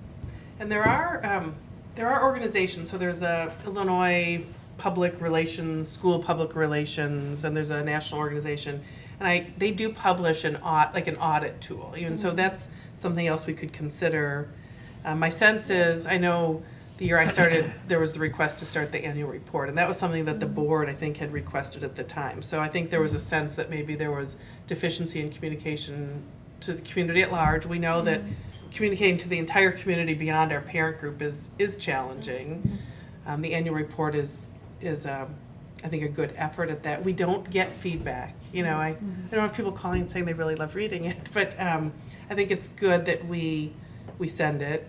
And there are organizations, so there's a Illinois Public Relations, School Public Relations, and there's a national organization, and they do publish an audit tool, and so that's something else we could consider. My sense is, I know the year I started, there was the request to start the annual report, and that was something that the board, I think, had requested at the time. So I think there was a sense that maybe there was deficiency in communication to the community at large. We know that communicating to the entire community beyond our parent group is challenging. The annual report is I think a good effort at that. We don't get feedback. I don't have people calling and saying they really love reading it, but I think it's good that we send it.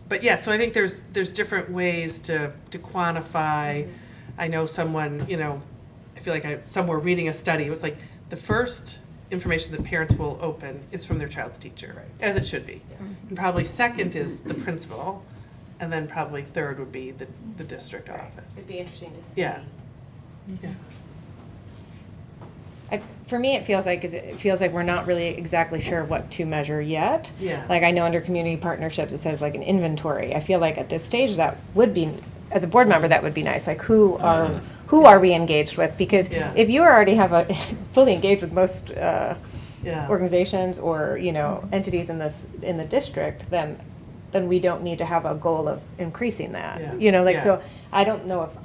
But yeah, so I think there's different ways to quantify. I know someone, I feel like somewhere reading a study, it was the first information that parents will open is from their child's teacher, as it should be. Yeah. And probably second is the principal, and then probably third would be the district office. It'd be interesting to see. Yeah. For me, it feels like we're not really exactly sure what to measure yet. Yeah. I know under community partnerships it says an inventory. I feel like at this stage that would be, as a board member, that would be nice. Who are we engaged with? Because if you already have fully engaged with most organizations or entities in the district, then we don't need to have a goal of increasing that. So I don't know if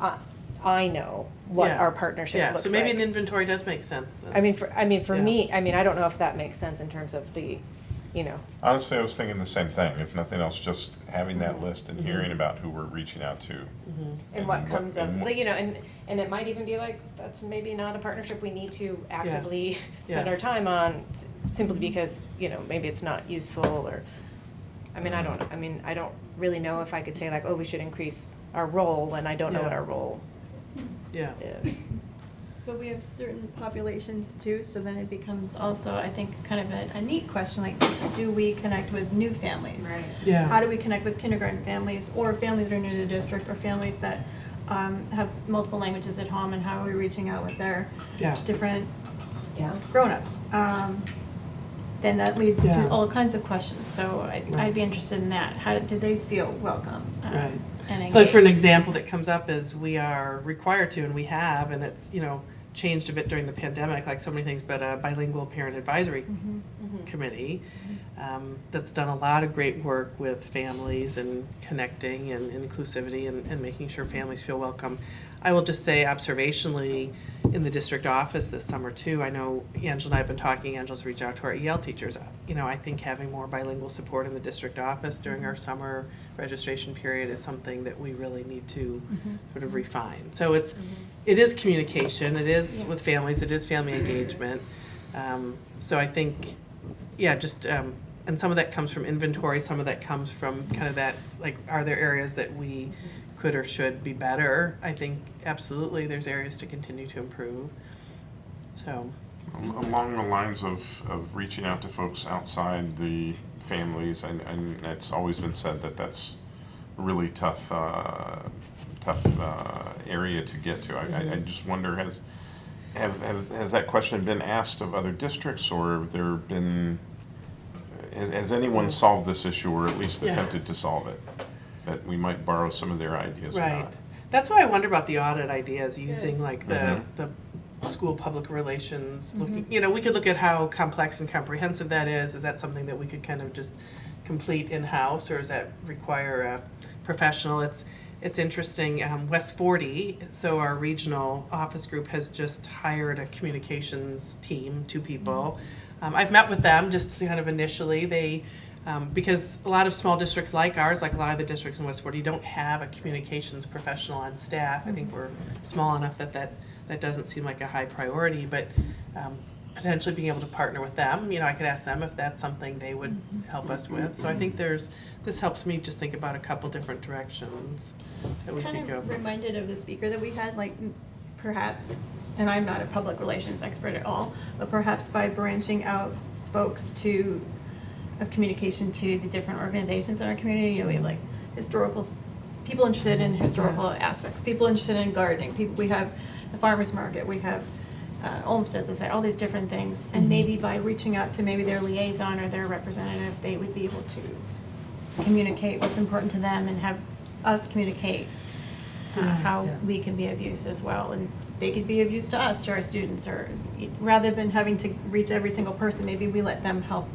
I know what our partnership looks like. So maybe an inventory does make sense. Then. For me, I don't know if that makes sense in terms of the, Honestly, I was thinking the same thing. If nothing else, just having that list and hearing about who we're reaching out to. And what comes up, and it might even be that's maybe not a partnership we need to actively spend our time on simply because, maybe it's not useful or, I don't really know if I could say we should increase our role when I don't know what our role is. But we have certain populations too, so then it becomes also, I think, kind of a neat question, like, do we connect with new families? Right. Yeah. How do we connect with kindergarten families, or families that are new to the district, or families that have multiple languages at home, and how are we reaching out with their Yeah. different grown-ups? Then that leads Yeah. to all kinds of questions, so I'd be interested in that. How did they feel welcome? Right. And So for an engaged? example that comes up is we are required to, and we have, and it's, changed a bit during the pandemic, like so many things, but a bilingual parent advisory committee that's done a lot of great work with families and connecting and inclusivity and making sure families feel welcome. I will just say observationally, in the district office this summer too, I know Angela and I have been talking, Angela's reached out to our EL teachers. I think having more bilingual support in the district office during our summer registration period is something that we really need to sort of refine. So it is communication, it is with families, it is family engagement. So I think, and some of that comes from inventory, some of that comes from kind of that, like, are there areas that we could or should be better? I think absolutely there's areas to continue to improve. So. Along the lines of reaching out to folks outside the families, and it's always been said that that's a really tough area to get to. I just wonder, has that question been asked of other districts, or have there been, has anyone solved this issue, or at least attempted to solve it? That we might borrow some of their ideas or not. That's why I wonder about the audit ideas, using like the school public relations, looking, we could look at how complex and comprehensive that is. Is that something that we could kind of just complete in-house, or does that require a professional? It's interesting, West 40, so our regional office group has just hired a communications team, 2 people. I've met with them just to kind of initially, because a lot of small districts like ours, like a lot of the districts in West 40, don't have a communications professional on staff. I think we're small enough that doesn't seem like a high priority, but potentially being able to partner with them, I could ask them if that's something they would help us with. So I think this helps me just think about a couple different directions that we could Kind go. of reminded of the speaker that we had, like, perhaps, and I'm not a public relations expert at all, but perhaps by branching out spokes of communication to the different organizations in our community. We have like people interested in historical aspects, people interested in gardening, we have the farmers market, we have Olmstead Society, all these different things. And maybe by reaching out to maybe their liaison or their representative, they would be able to communicate what's important to them and have us communicate how we can be of use as well. And they could be of use to us, to our students, or rather than having to reach every single person, maybe we let them help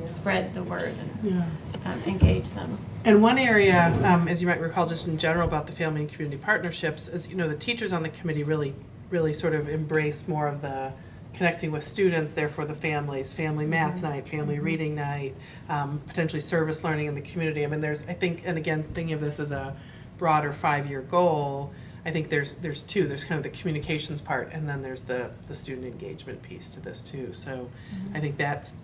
spread the word and engage them. And one area, as you might recall, just in general about the family and community partnerships, is the teachers on the committee really sort of embrace more of the connecting with students, therefore the families, family math night, family reading night, potentially service learning in the community. I mean, there's, I think, and again, thinking of this as a broader 5-year goal, I think there's 2. There's kind of the communications part, and then there's the student engagement piece to this too. So I think that's,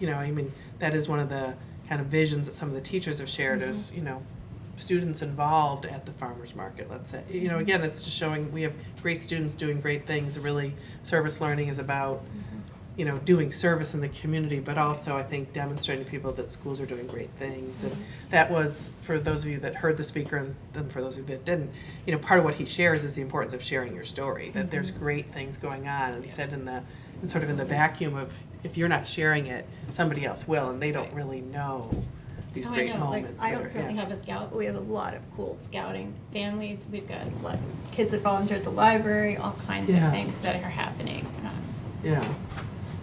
that is one of the kind of visions that some of the teachers have shared is, students involved at the farmers market, let's say. Again, it's just showing we have great students doing great things. Really, service learning is about, doing service in the community, but also I think demonstrating to people that schools are doing great things. And that was, for those of you that heard the speaker, and then for those of you that didn't, part of what he shares is the importance of sharing your story, that there's great things going on. And he said in the vacuum of, if you're not sharing it, somebody else will, and they don't really know these great moments. I don't currently have a scout, but we have a lot of cool scouting families. We've got a lot of kids that volunteer at the library, all kinds of things that are happening.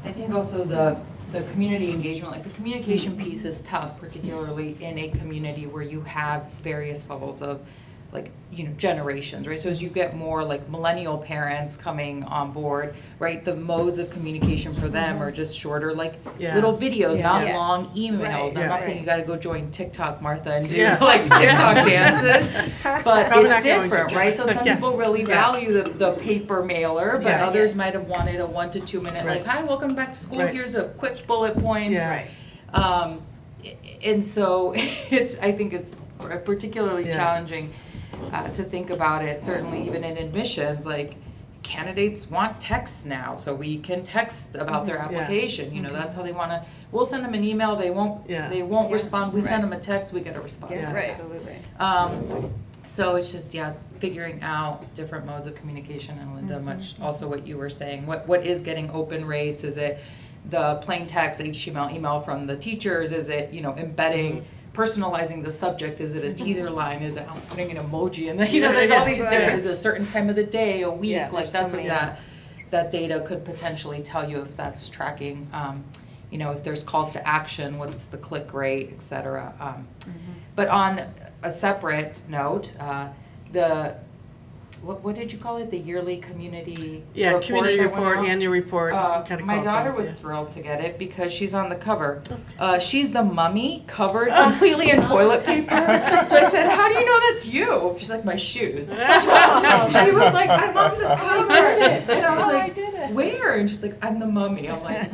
I think also the community engagement, like the communication piece is tough, particularly in a community where you have various levels of generations, right? So as you get more like millennial parents coming on board, right, the modes of communication for them are just shorter, little videos, not long emails. I'm not saying you got to go join TikTok, Martha, and do TikTok dances, but it's different, right? So some people really value the paper mailer, but others might have wanted a 1 to 2 minute, hi, welcome back to school. Here's a quick bullet points. And so I think it's particularly challenging to think about it, certainly even in admissions, candidates want texts now, so we can text about their application. You know, that's how they want to. We'll send them an email. They won't. They won't respond. We send them a text. We get a response. Yeah, back. absolutely. So it's just figuring out different modes of communication. And Linda, much also what you were saying. What is getting open rates? Is it the plain text, HTML, email from the teachers? Is it embedding? Personalizing the subject, is it a teaser line, is it I'm putting an emoji in the, there's all these different, is it a certain time of the day, a week, like that's what that data could potentially tell you if that's tracking, if there's calls to action, what's the click rate, et cetera. But on a separate note, what did you call it? The yearly community report? Community report, annual report. My daughter was thrilled to get it because she's on the cover. She's the mummy covered completely in toilet paper. So I said, "How do you know that's you?" She's like, "My shoes." So she was like, "I'm on the cover," and I was like, "Where?" And she's like, "I'm the mummy." I'm like,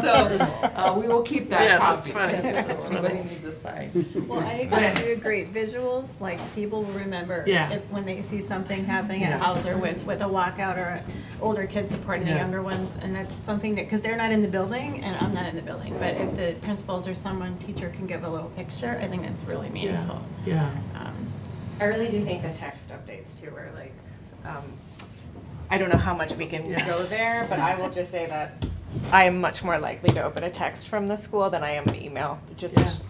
so we will keep that copy because everybody needs a sign. Well, I agree. Visuals, like people will remember when they see something happening at Hauser with a walkout or older kids supporting the younger ones, and that's something that, because they're not in the building and I'm not in the building, but if the principals or teacher can give a little picture, I think that's really meaningful. I really do think the text updates too are like, I don't know how much we can go there, but I will just say that I am much more likely to open a text from the school than I am an email.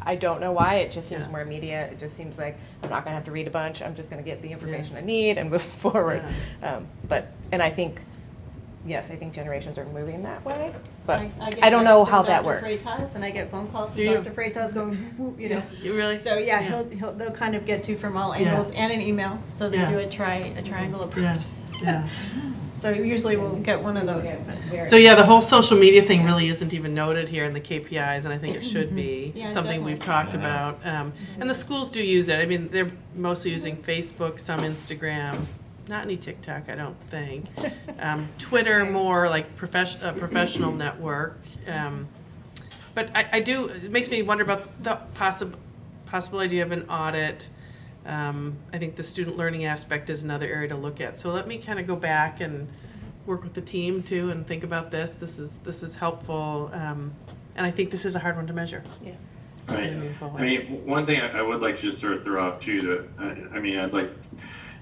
I don't know why, it just seems more immediate. It just seems like I'm not gonna have to read a bunch, I'm just gonna get the information I need and move forward. And I think, yes, I think generations are moving that way, but I don't know how that works. Freitas, and I get phone calls from Dr. Freitas going, whoop, You really? So they'll kind of get to from all angles and an email, so they do a triangle approach. So usually we'll get one of those. So the whole social media thing really isn't even noted here in the KPIs, and I think it should be. It's something we've talked about. And the schools do use it. I mean, they're mostly using Facebook, some Instagram, not any TikTok, I don't think. Twitter more like professional network. But I do, it makes me wonder about the possible idea of an audit. I think the student learning aspect is another area to look at. So let me kind of go back and work with the team too and think about this. This is helpful, and I think this is a hard one to measure. Right. I mean, one thing I would like to just sort of throw out too,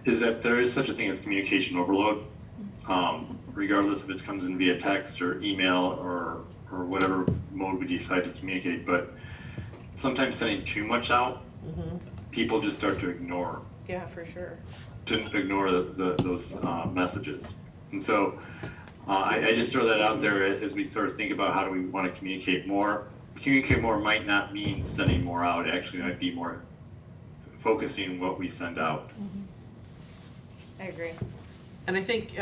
is that there is such a thing as communication overload, regardless if it comes in via text or email or whatever mode we decide to communicate. But sometimes sending too much out, people just start to ignore. Yeah, for sure. To ignore those messages. And so I just throw that out there as we sort of think about how do we want to communicate more. Communicate more might not mean sending more out. It actually might be more focusing what we send out. I agree. And I think,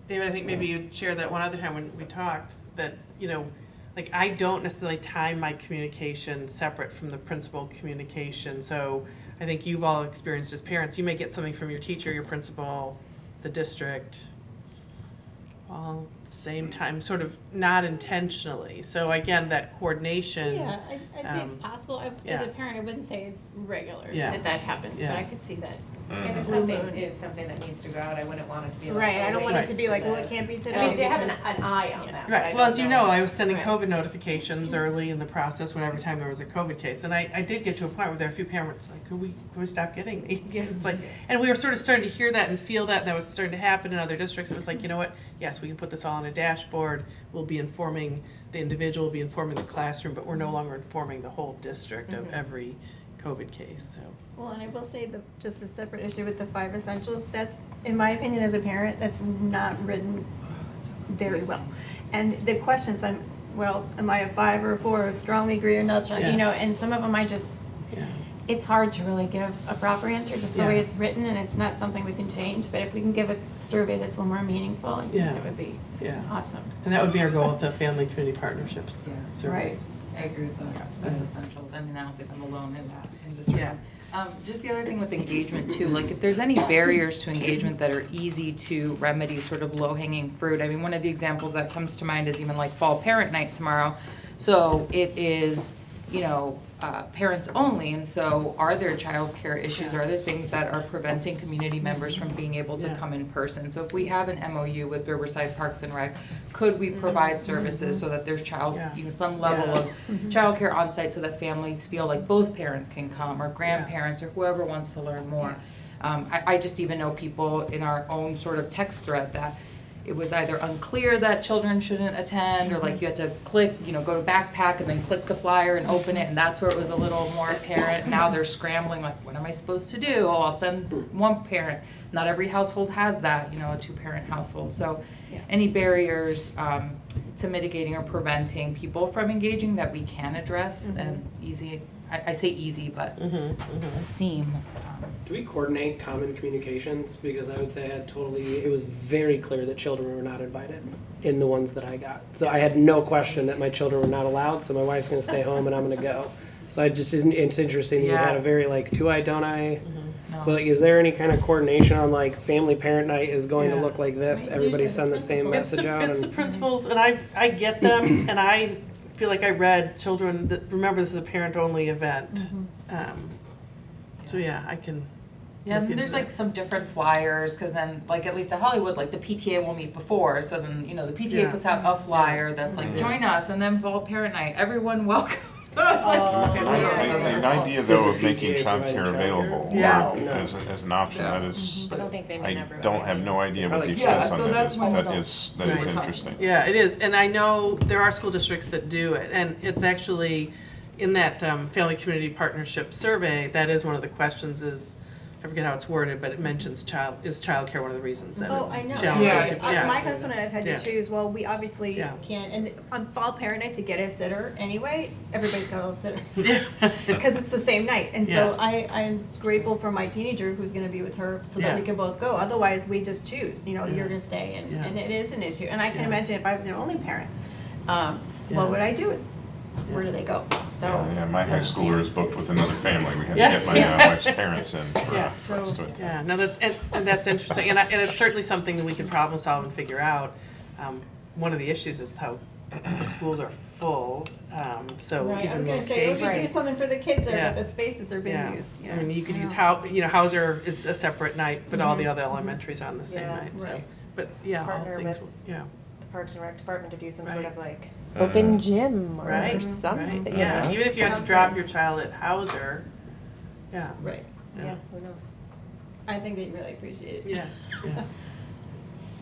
David, maybe you'd share that one other time when we talked, that, like I don't necessarily time my communication separate from the principal communication. So I think you've all experienced as parents, you may get something from your teacher, your principal, the district, all at the same time, sort of not intentionally. So again, that coordination. Yeah, I'd say it's possible. As a parent, I wouldn't say it's regular that happens, but I could see that. And if something is something that needs to go out, I wouldn't want it to be like. Right, I don't want it to be like, well, it can't be today. I mean, they have an eye on that. Right, well, as you know, I was sending COVID notifications early in the process whenever time there was a COVID case. And I did get to a point where there were a few parents like, could we stop getting these? It's like, and we were sort of starting to hear that and feel that, and that was starting to happen in other districts. It was like, you know what, yes, we can put this all on a dashboard. We'll be informing the individual, we'll be informing the classroom, but we're no longer informing the whole district of every COVID case, so. Well, and I will say just a separate issue with the 5 essentials, that's, in my opinion as a parent, that's not written very well. And the questions, am I a 5 or a 4, strongly agree or not strong, and some of them it's hard to really give a proper answer, just the way it's written, and it's not something we can change, but if we can give a survey that's a little more meaningful, I think it would be awesome. And that would be our goal with the family community partnerships survey. Right. I agree with the essentials. I mean, I don't think I'm alone in that industry. Just the other thing with engagement too, like if there's any barriers to engagement that are easy to remedy, sort of low-hanging fruit. I mean, one of the examples that comes to mind is even like fall parent night tomorrow. So it is, parents only, and so are there childcare issues? Are there things that are preventing community members from being able to come in person? So if we have an MOU with Riverside Parks and Rec, could we provide services so that there's some level of childcare on site so that families feel like both parents can come, or grandparents, or whoever wants to learn more? I just even know people in our own sort of text thread that it was either unclear that children shouldn't attend, or like you had to click, go to backpack and then click the flyer and open it, and that's where it was a little more apparent. Now they're scrambling, like, what am I supposed to do? Oh, I'll send one parent. Not every household has that, a 2-parent household. So any barriers to mitigating or preventing people from engaging that we can address, and easy, I say easy, but seem. Do we coordinate common communications? Because I would say it was very clear that children were not invited in the ones that I got. So I had no question that my children were not allowed, so my wife's gonna stay home and I'm gonna go. So it's interesting, you had a very do I, don't I? No. So is there any kind of coordination on family parent night is going to look like this? Everybody send the same message out? It's the principals, and I get them, and I feel like I read children that, remember, this is a parent-only event. So yeah, I can. Yeah, and there's some different flyers, because then at least at Hollywood, the PTA will meet before, so then the PTA puts out a flyer that's join us, and then fall parent night, everyone welcome. So it's The idea though of making childcare available as an option, that is, I don't think they I never. don't have no idea what the expense on that is, but that is interesting. Yeah, it is, and I know there are school districts that do it, and it's actually in that Family Community Partnership survey, that is one of the questions is, I forget how it's worded, but it mentions childcare one of the reasons that it's I know. challenging. My husband and I have had to choose, well, we obviously Yeah. can't, and on fall parent night to get a sitter anyway, everybody's got a little sitter. Yeah. Because it's the same night, and so I'm grateful for my teenager who's gonna be with her so that we can both go, otherwise we just choose, you're gonna stay, and it is an issue, and I can imagine if I was the only parent, what would I do? Where do they go? So. Yeah, my high schooler is booked with another family. We had to get my wife's parents in for us to attend. Yeah, no, that's interesting, and it's certainly something that we can problem solve and figure out. One of the issues is how the schools are full, so Right, I was even gonna say, we could do location. something for the kids there, Yeah. but the spaces are being used. I mean, you could use Hauser is a separate night, but all the other elementaries are on the same night, so. Right. But, yeah, all Partner things, with yeah. the Parks and Rec Department to do some sort Right. of open gym or Right, something. right, yeah, even if you had to drop your child at Hauser, yeah. Right. Yeah, who knows? I think they really appreciate it. Yeah, yeah.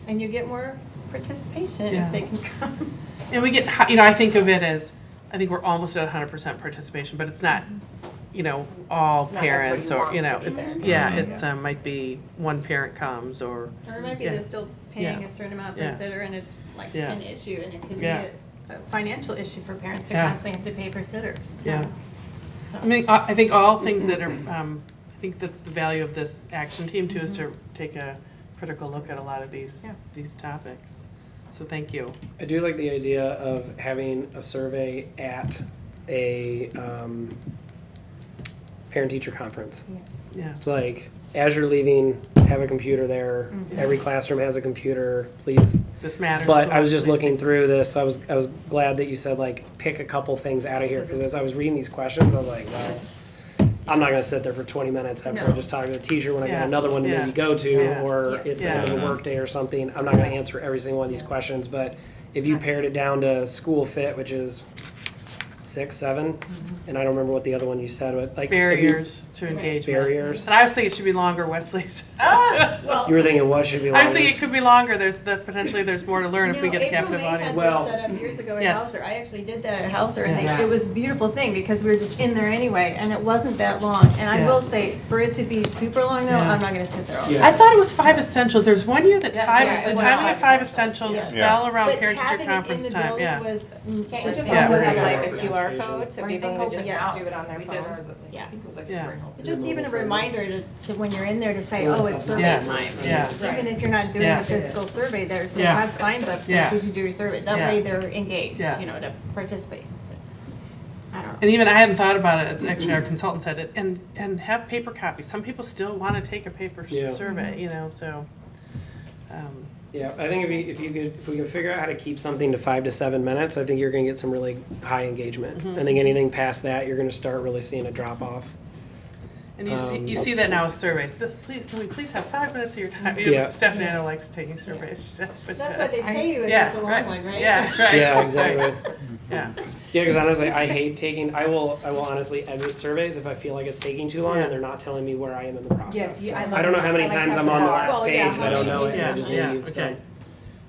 And you get more participation Yeah. if they can come. And we get, I think of it as, I think we're almost at 100% participation, but it's not, all Not parents everybody or, wants to be it's, there. might be one parent comes or. Or it might be Yeah. they're still paying Yeah. a certain amount for Yeah. a sitter and it's Yeah. an issue and it can be Yeah. a financial issue for parents to Yeah. constantly have to pay for sitters. Yeah. So. I mean, I think all things that are, I think that's the value of this action team too, is to take a critical look at a lot of these topics. So thank you. I do like the idea of having a survey at a parent-teacher conference. Yeah. It's as you're leaving, have a computer there. Every classroom has a computer. Please. This matters. But I was just looking through this. I was glad that you said pick a couple things out of here, because as I was reading these questions, I was like, well, I'm not going to sit there for 20 minutes after I just talk to a teacher when I got another one to maybe go to, or it's the end of the workday or something. I'm not going to answer every single one of these questions, but if you pared it down to school fit, which is 6, 7, and I don't remember what the other one you said, but barriers to engagement. Barriers. And I was thinking it should be longer, Wesley's. Well, You were thinking what should be longer? I was thinking it could be longer. Potentially there's more to learn if we get a captive audience. April May had this set up years ago at Hauser. I actually did that at Hauser, and it was a beautiful thing because we were just in there anyway, and it wasn't that long. And I will say, for it to be super long though, I'm not going to sit there all day. I thought it was 5 essentials. There's one year that the was timing of 5 5 essentials fell around But parent-teacher having it in conference the time. building Yeah. was Can't just you just Yeah. also have Yeah. a QR code so people can just Yeah. do it on their We did phone? ours, Yeah. I think it was Yeah. spring open. just even a reminder to when you're in there to say, oh, it's survey Yeah. time. Yeah. Even if you're not doing Yeah. a physical survey, there's some Yeah. have signs up saying, Yeah. did you do your survey? That Yeah. way they're engaged, Yeah. to participate. I don't know. And even I hadn't thought about it. It's actually our consultant said it. And have paper copies. Some people still want to take a paper survey. So. Yeah, I think if we can figure out how to keep something to 5 to 7 minutes, I think you're gonna get some really high engagement. I think anything past that, you're gonna start really seeing a drop off. And you see that now with surveys. Can we please have 5 minutes of your time? You know, Yeah. Stephanie, I know, likes taking surveys. But, That's why they pay you if yeah, it's a long right. one, right? Yeah, right. Yeah, exactly. Yeah. Yeah, because honestly, I hate taking. I will honestly exit surveys if I feel like it's taking too long and they're not telling me where I am in the process. Yes, So I love I don't know how many that. I like times I'm having on the that. last Well, page yeah, and I don't know it, and I yeah, just yeah, leave. okay.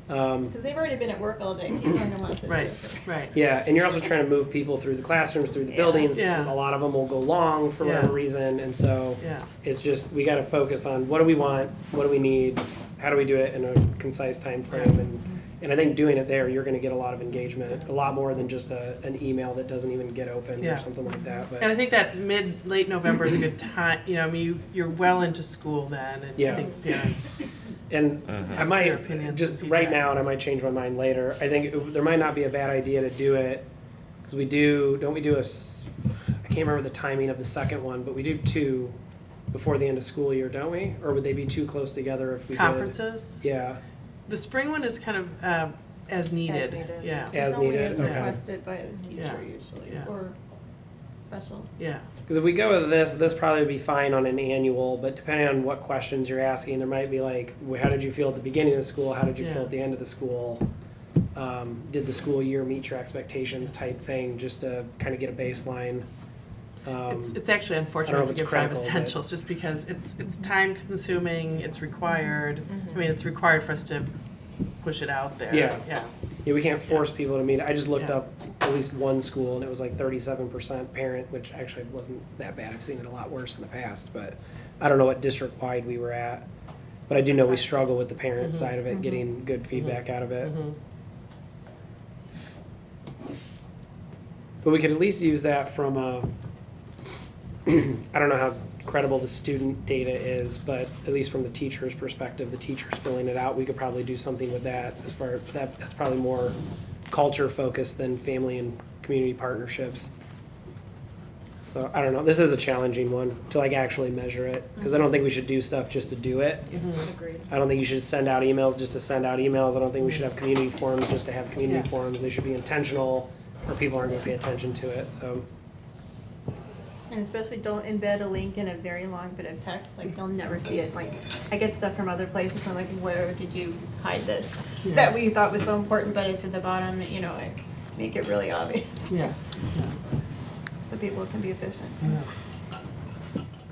Because they've already been at work all day. People aren't gonna want to sit Right, there. right. Yeah, and you're also trying to move people through the classrooms, through the buildings. Yeah. A lot of them will go long for whatever Yeah. reason, and so Yeah. it's just we got to focus on what do we want, what do we need, how do we do it in a concise time frame, and I think doing it there, you're going to get a lot of engagement, a lot more than just an email that doesn't even get opened Yeah. or something like that. But And I think that late November is a good time. You know, I mean, you're well into school then, and Yeah. I think parents. And I Your might, opinions just and right feedback. now, and I might change my mind later, I think there might not be a bad idea to do it, because we do, don't we do I can't remember the timing of the second one, but we do 2 before the end of school year, don't we? Or would they be too close together if we did? Conferences. Yeah, The spring one is kind of as needed. needed. Yeah. as Only needed, as okay. requested by a teacher Yeah. usually, Yeah. or special. Yeah. Because if we go with this probably would be fine on an annual, but depending on what questions you're asking, there might be like, how did you feel at the beginning of the school? How did you feel Yeah. at the end of the school? Did the school year meet your expectations type thing, just to kind of get a baseline. It's actually I don't know unfortunate if to it's give 5 critical, but- essentials, just because it's time consuming, it's required. I mean, it's required for us to push it out there. Yeah. Yeah. Yeah, we can't force people to meet. I just looked Yeah. up at least one school and it was like 37% parent, which actually wasn't that bad. I've seen it a lot worse in the past, but I don't know what district-wide we were at. But I do know we struggle with the parent side of it, getting good feedback out of it. But we could at least use that from a, I don't know how credible the student data is, but at least from the teacher's perspective, the teacher's filling it out, we could probably do something with that as far as that's probably more culture focused than family and community partnerships. So I don't know, this is a challenging one to like actually measure it, because I don't think we should do stuff just to do it. Agreed. I don't think you should send out emails just to send out emails. I don't think we should have community forums just to have community Yeah. forums. They should be intentional, or people aren't gonna pay attention to it, so. And especially don't embed a link in a very long bit of text, like they'll never see it. Like, I get stuff from other places, I'm like, where did you hide this? That we thought was so important, but it's at the bottom, you know, like, make it really obvious. Yeah. So people can be efficient.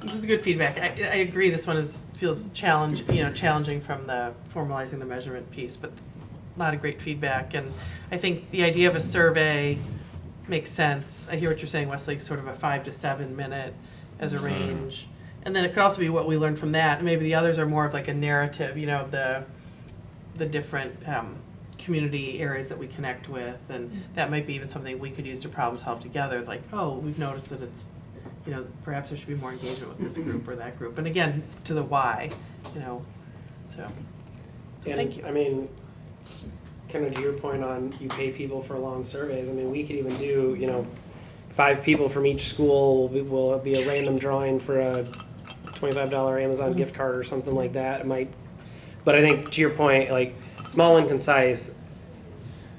This is good feedback. I agree. This one feels challenging from the formalizing the measurement piece, but a lot of great feedback. And I think the idea of a survey makes sense. I hear what you're saying, Wesley, sort of a 5 to 7 minute as a range. And then it could also be what we learned from that. And maybe the others are more of like a narrative, you know, of the different community areas that we connect with. And that might be even something we could use to problem solve together. Like, oh, we've noticed that it's, you know, perhaps there should be more engagement with this group or that group. And again, to the why, you know, so And, thank you. I mean, kind of to your point on you pay people for long surveys, I mean, we could even do, you know, 5 people from each school will be a random drawing for a $25 Amazon gift card or something like that. It might, but I think to your point, like small and concise,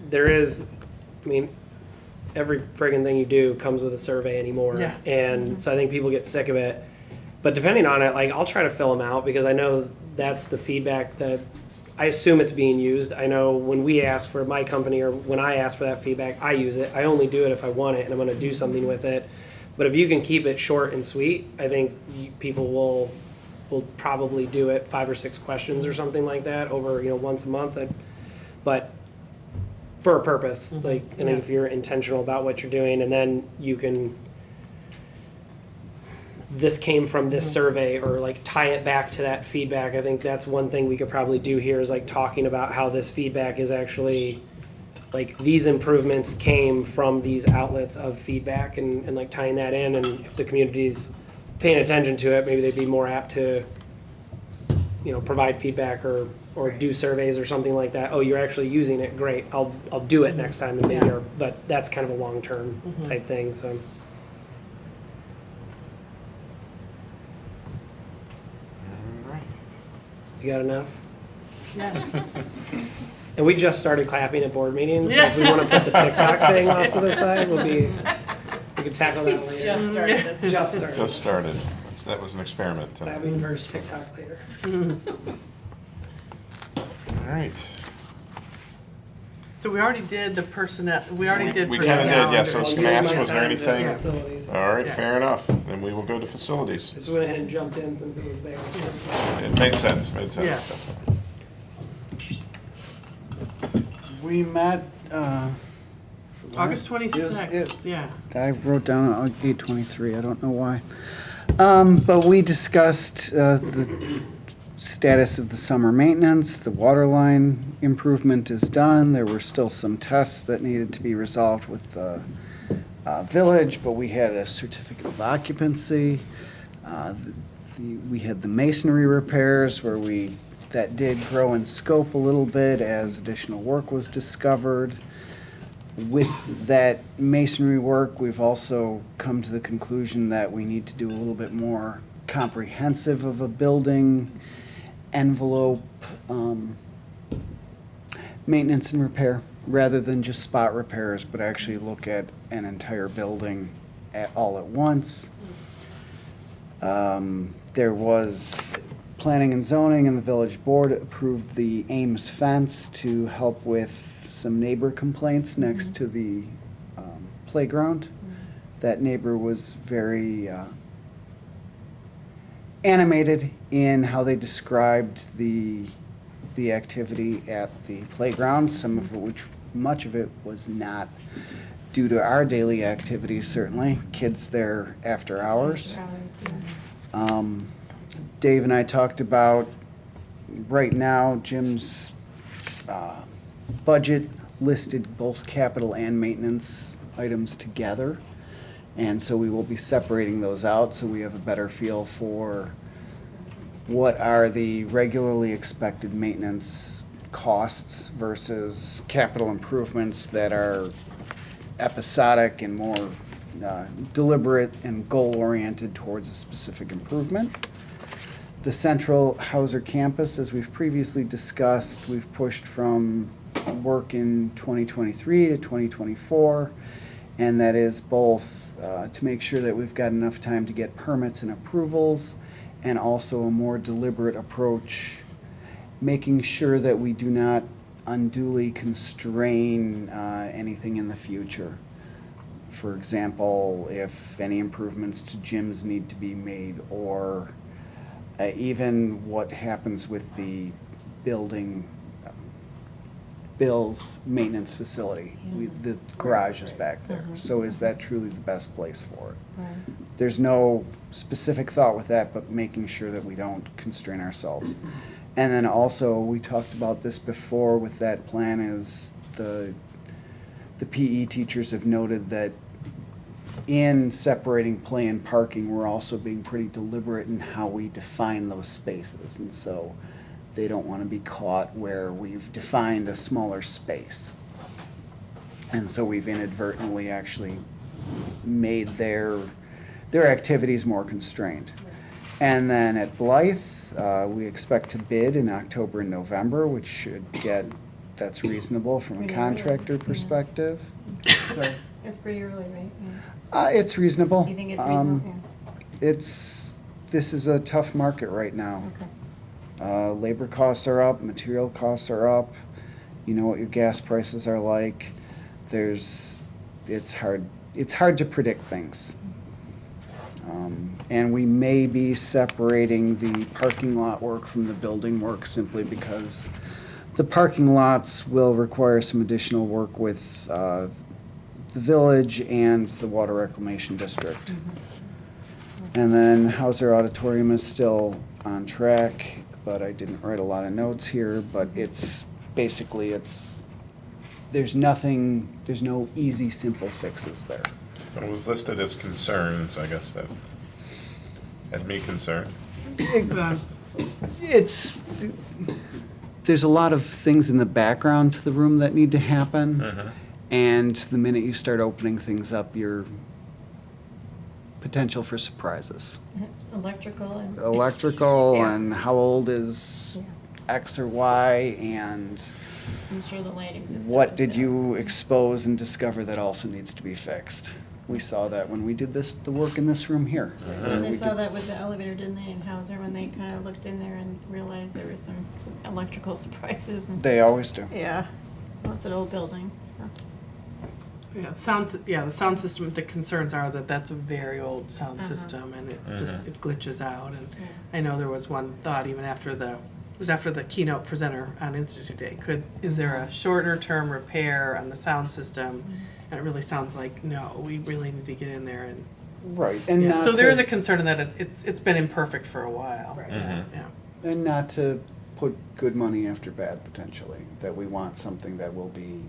there is, I mean, every friggin' thing you do comes with a survey anymore. Yeah. And so I think people get sick of it. But depending on it, like I'll try to fill them out because I know that's the feedback that I assume it's being used. I know when we ask for my company or when I ask for that feedback, I use it. I only do it if I want it and I'm going to do something with it. But if you can keep it short and sweet, I think people will probably do it 5 or 6 questions or something like that over, you know, once a month. But for a purpose, like I think if you're intentional about what you're doing, and then you can, this came from this survey, or like tie it back to that feedback. I think that's one thing we could probably do here is like talking about how this feedback is actually like these improvements came from these outlets of feedback, and like tying that in. And if the community's paying attention to it, maybe they'd be more apt to, you know, provide feedback or do surveys or something like that. Oh, you're actually using it, great. I'll do it next time, and maybe. But that's kind of a long term type thing. So. You got enough? And we just started clapping at board meetings, so if we want to put the TikTok thing off to the side, we can tackle that later. Just started this. Just started. Just started. That was an experiment. Clapping first, TikTok later. All right. So we already did the personnel, we already did We personnel. kind of did, yes. I was Well, going to you ask, had was there my time to anything? facilities. All right, Yeah. fair enough. Then we will go to facilities. Just went ahead and jumped in since it was there. It made sense, Yeah. We met, August it was- 26th, yeah. I wrote down 8/23, I don't know why. But we discussed the status of the summer maintenance, the water line improvement is done. There were still some tests that needed to be resolved with the village, but we had a certificate of occupancy. We had the masonry repairs where that did grow in scope a little bit as additional work was discovered. With that masonry work, we've also come to the conclusion that we need to do a little bit more comprehensive of a building envelope maintenance and repair, rather than just spot repairs, but actually look at an entire building all at once. There was planning and zoning, and the village board approved the Ames fence to help with some neighbor complaints next to the playground. That neighbor was very animated in how they described the activity at the playground, some of which, much of it was not due to our daily activities, certainly, kids there after hours. Dave and I talked about, right now, Jim's budget listed both capital and maintenance items together. And so we will be separating those out so we have a better feel for what are the regularly expected maintenance costs versus capital improvements that are episodic and more deliberate and goal-oriented towards a specific improvement. The Central Hauser campus, as we've previously discussed, we've pushed from work in 2023 to 2024, and that is both to make sure that we've got enough time to get permits and approvals, and also a more deliberate approach, making sure that we do not unduly constrain anything in the future. For example, if any improvements to gyms need to be made, or even what happens with the building Bill's maintenance facility. The garage is back there. So is that truly the best place for it? There's no specific thought with that, but making sure that we don't constrain ourselves. And then also, we talked about this before with that plan, is the PE teachers have noted that in separating play and parking, we're also being pretty deliberate in how we define those spaces. And so they don't want to be caught where we've defined a smaller space. And so we've inadvertently actually made their activities more constrained. And then at Blythe, we expect to bid in October and November, which should that's reasonable from a contractor perspective. So, It's pretty early, right? it's reasonable. You think it's reasonable? This is a tough market right now. Okay. Labor costs are up, material costs are up. You know what your gas prices are like. It's hard to predict things. And we may be separating the parking lot work from the building work simply because the parking lots will require some additional work with the village and the water reclamation district. And then Hauser Auditorium is still on track, but I didn't write a lot of notes here, but it's basically, there's no easy, simple fixes there. It was listed as concerns, I guess that had me concerned. There's a lot of things in the background to the room that need to happen. And the minute you start opening things up, your potential for surprises. Electrical and. Electrical and how old is X or Y, and I'm sure the lighting system. what is did there. you expose and discover that also needs to be fixed? We saw that when we did the work in this room here. And they We saw just- that with the elevator, didn't they, in Hauser, when they kind of looked in there and realized there was some electrical surprises and. They always do. Yeah, well, it's an old building. so. Yeah, the sound system, the concerns are that that's a very old sound system and it just, it glitches out. And I know there was one thought even after it was after the keynote presenter on Institute Day, is there a shorter term repair on the sound system? And it really sounds like, no, we really need to get in there and. Right, and Yeah, not so there to- is a concern in that it's been imperfect for a while. Yeah. And not to put good money after bad, potentially, that we want something that will be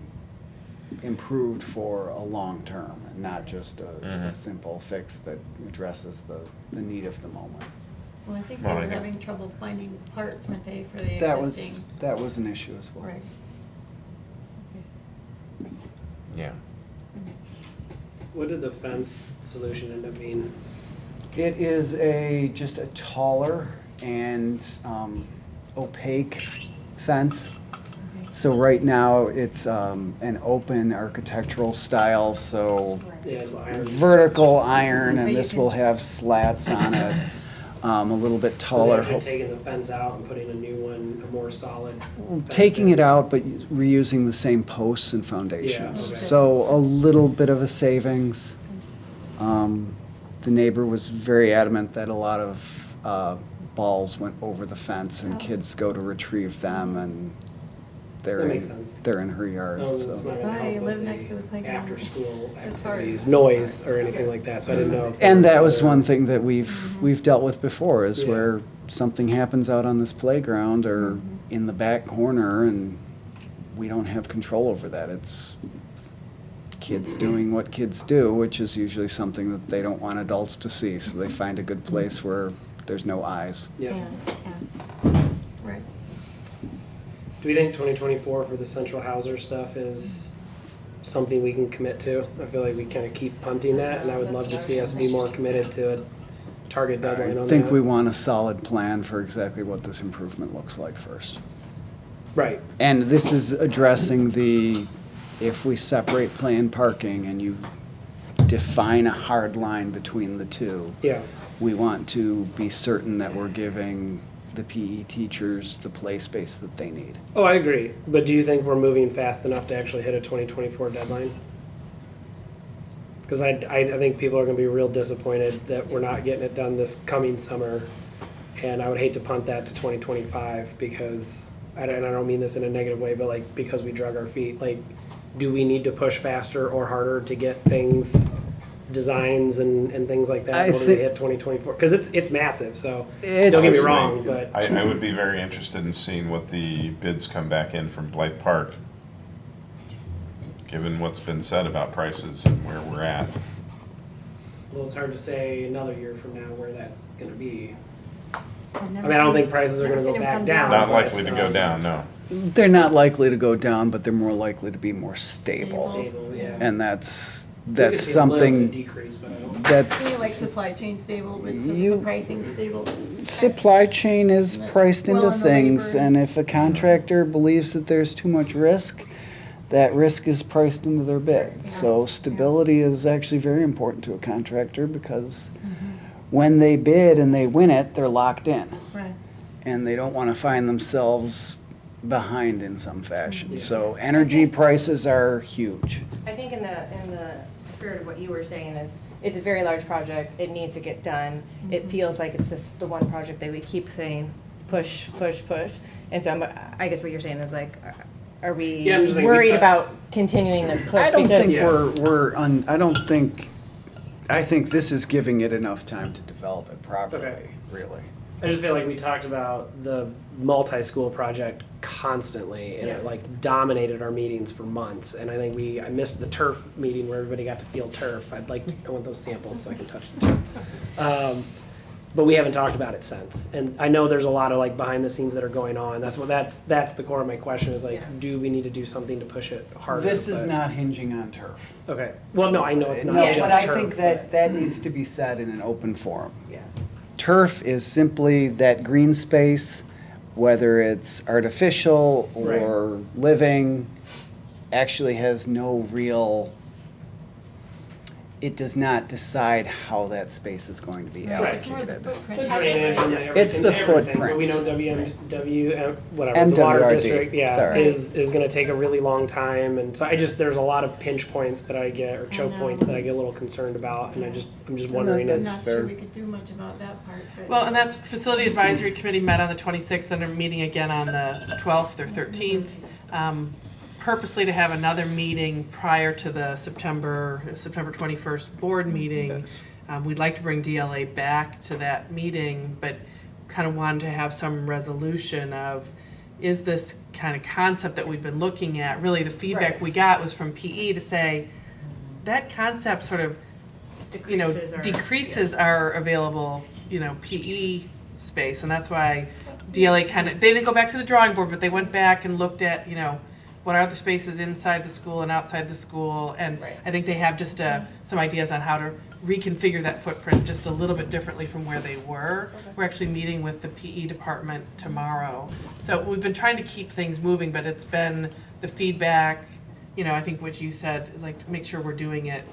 improved for a long term, and not just a simple fix that addresses the need of the moment. Well, I think Well, they I were get- having trouble finding parts, weren't they, for the That existing? was an issue as well. Right. Yeah. What did the fence solution end up being? It is just a taller and opaque fence. So right now, it's an open architectural style, so Yeah, iron. vertical iron, and this will have slats on it, a little bit So taller. they're actually taking the fence out and putting a new one, a more solid fence Taking in? it out, but reusing the same posts and foundations. Yeah, okay. So a little bit of a savings. The neighbor was very adamant that a lot of balls went over the fence, and kids go to retrieve them, and That makes sense. they're in her yard. No, so. it's not gonna Right, help you with live next to the playground. after-school It's hard. activities, noise or anything like that, so I didn't know. if there And that was other- one thing that we've dealt with before, is Yeah. where something happens out on this playground or in the back corner, and we don't have control over that. It's kids doing what kids do, which is usually something that they don't want adults to see, so they find a good place where there's no eyes. Yeah. Right. Do we think 2024 for the central Hauser stuff is something we can commit to? I feel like we kind of keep punting that, and I would love to see us be more committed to a target deadline on that. I think we want a solid plan for exactly what this improvement looks like first. Right. And this is addressing if we separate play and parking and you define a hard line between the two. Yeah. We want to be certain that we're giving the PE teachers the play space that they need. Oh, I agree. But do you think we're moving fast enough to actually hit a 2024 deadline? Because I think people are going to be real disappointed that we're not getting it done this coming summer. And I would hate to punt that to 2025 because, and I don't mean this in a negative way, but like because we drug our feet. Like, do we need to push faster or harder to get things, designs and things like that I in order to think- hit 2024? Because it's massive, so It's- don't get me wrong, but. I would be very interested in seeing what the bids come back in from Blythe Park, given what's been said about prices and where we're at. Well, it's hard to say another year from now where that's gonna be. I've I never mean, I don't seen- think prices are never gonna seen go them back come down. Not but, likely to go down, no. They're not likely to go down, but they're more likely to be more stable. Stable, yeah. And that's We could see a little bit something of decrease, but I don't. that's. Maybe like supply chain stable, but some of You- the pricing stable. Supply chain is priced Well, into and the things, labor. and if a contractor believes that there's too much risk, that risk is priced into their bid. So stability is actually very important to a contractor, because when they bid and they win it, they're locked in. Right. And they don't want to find themselves behind in some fashion. Yeah. So energy prices are huge. I think in the spirit of what you were saying is, it's a very large project, it needs to get done. It feels like it's the one project that we keep saying, push, push, push. And so I guess what you're saying is like, are we Yeah, I'm just thinking we worried talk- about continuing this push? I don't Because- think Yeah. I think this is giving it enough time to develop it properly, Okay. really. I just feel like we talked about the multi-school project constantly, and it like dominated our meetings for months. And I think I missed the turf meeting where everybody got to feel turf. I want those samples so I can touch the turf. But we haven't talked about it since. And I know there's a lot of like behind the scenes that are going on. That's the core of my question is like, do we need to do something to push it harder? This is But- not hinging on turf. Okay. Well, no, I know it's not No, just but I turf, think that needs to be said in an open forum. Yeah. Turf is simply that green space whether it's artificial or living, actually has no real, it does not decide how that space is going to be Right. It's more the allocated. footprint. The drainage and everything. It's the everything. footprint. We know whatever, the water MWRD, district, sorry. is gonna take a really long time, and so there's a lot of pinch points that I get, or choke know. points that I get a little concerned about, and I'm just No, wondering, I'm that's not fair. sure we could do much about that part, but. Well, and that's Facility Advisory Committee met on the 26th and are meeting again on the 12th or 13th. Purposely to have another meeting prior to the September 21st board meeting. Yes. We'd like to bring DLA back to that meeting, but kind of wanted to have some resolution of, is this kind of concept that we've been looking at, really the feedback we got was from PE to say, that concept sort of, decreases our available, PE space, and that's why DLA they didn't go back to the drawing board, but they went back and looked at, what are the spaces inside the school and outside the school, and I think they have just some ideas on how to reconfigure that footprint just a little bit differently from where they were. We're actually meeting with the PE department tomorrow. So we've been trying to keep things moving, but it's been the feedback, I think what you said, is like to make sure we're doing it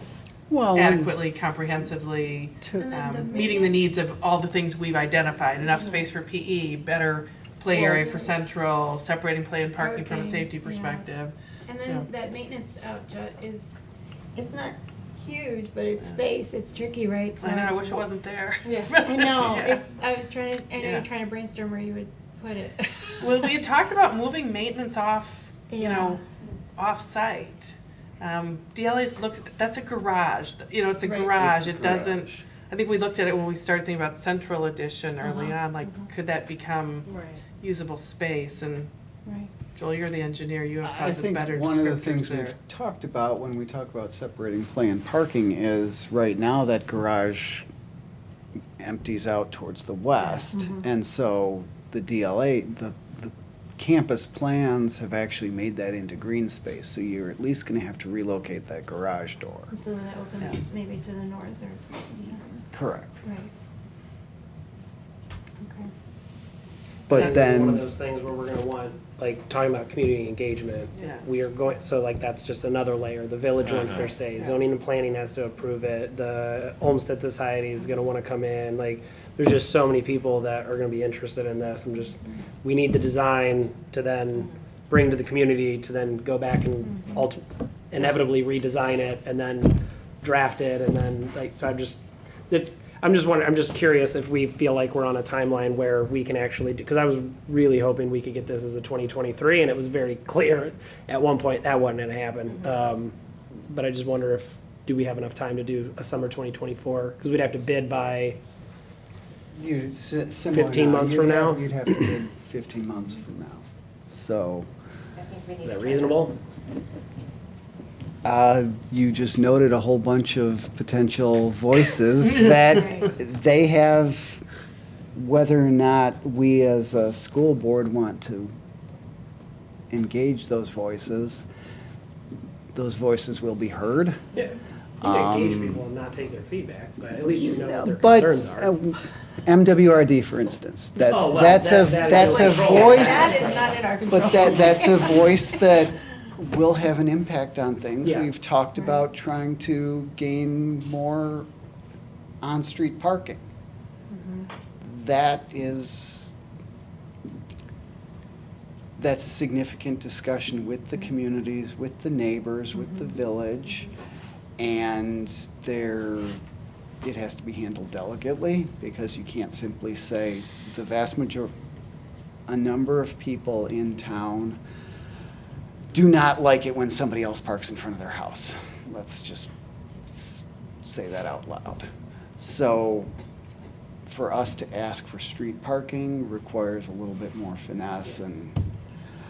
Well, adequately, comprehensively, And then the meeting the needs of all the things we've identified. Enough space for PE, better play area for central, separating play and parking from a Parking, safety yeah. perspective. And So- then that maintenance out it's not huge, but it's space, it's tricky, right? So I know, I wish it wasn't there. I know, Yeah. I was trying to, I know Yeah. you're trying to brainstorm where you would put it. Well, we had talked about moving maintenance off, Yeah. off-site. DLA's looked at, that's a garage, it's a Right. garage, It's a it doesn't, garage. I think we looked at it when we started thinking about Central Edition early Uh-huh. on, like, could that become Right. usable space? And Right. Joel, you're the engineer, you have I probably think better one of the descriptors things there. we've talked about when we talk about separating play and parking is right now that garage empties out towards the west. Mhm. And so the DLA, the campus plans have actually made that into green space. So you're at least gonna have to relocate that garage door. So then that opens maybe to the north or, Correct. right. Okay. But That's one of then, those things where we're gonna want, like, talking about community engagement. Yeah. We are going, so like, that's just another layer. The village wants their say, zoning and planning has to approve it, the Olmsted Society is gonna wanna come in, like, there's just so many people that are gonna be interested in this. We need the design to then bring to the community, to then go back and inevitably redesign it, and then draft it, and then, like, so I'm just curious if we feel like we're on a timeline where we can actually do, because I was really hoping we could get this as a 2023, and it was very clear at one point that wasn't gonna happen. But I just wonder do we have enough time to do a summer 2024? Because we'd have to bid by, you, similar 15 months from now? You'd have to bid 15 months from now. So, is that reasonable? you just noted a whole bunch of potential voices that they have, whether or not we as a school board want to engage those voices will be heard. Yeah. You can engage people and not take their feedback, but at least you know what their But concerns are. MWRD, for instance, that's Oh, well, that's a that is that's a in control. voice, That is not in our control. but that's a voice that will have an impact on things. Yeah. We've talked about trying to gain more on-street parking. That's a significant discussion with the communities, with the neighbors, with the village, and it has to be handled delicately, because you can't simply say a number of people in town do not like it when somebody else parks in front of their house. Let's just say that out loud. So for us to ask for street parking requires a little bit more finesse and.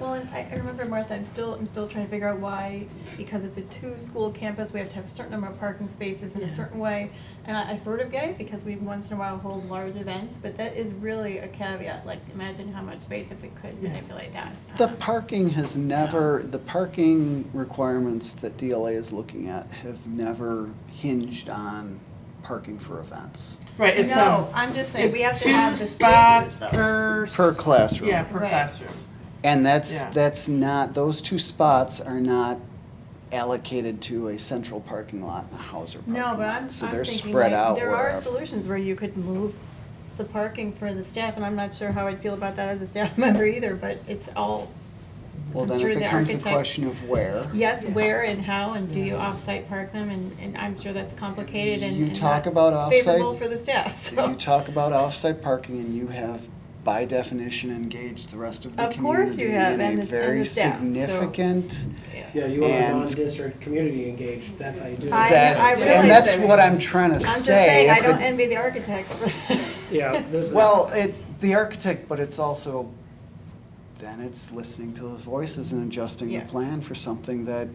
Well, and I remember, Martha, I'm still trying to figure out why, because it's a two-school campus, we have to have a certain number of parking spaces in a certain way. And I sort of get it, because we once in a while hold large events, but that is really a caveat. Like, imagine how much space if we could manipulate that. The parking the parking requirements that DLA is looking at have never hinged on parking for events. Right, it's, No, I'm just saying, we have it's to have two the spots spaces though. Per classroom. Yeah, per Right. classroom. And Yeah. that's not, those 2 spots are not allocated to a central parking lot and a Hauser parking No, but lot. I'm So I'm they're thinking spread like, out there are wherever. solutions where you could move the parking for the staff, and I'm not sure how I'd feel about that as a staff member either, but it's all, Well, I'm then sure it the becomes a architect- question of where. yes, where and how, and do you off-site park them, and I'm sure that's complicated and You and talk not about off-site. favorable for the staff, so. You talk about off-site parking and you have, by definition, engaged the rest of the Of community course you have, in and a the- and very the staff, so- significant. Yeah, you want a And- non-district community engaged, that's how you do it. I realize And that's this. what I'm trying to I'm just say. saying, I if don't it- envy the architects for that. Yeah, this is. Well, the architect, but it's also, then it's listening to those voices and adjusting the Yeah. plan for something that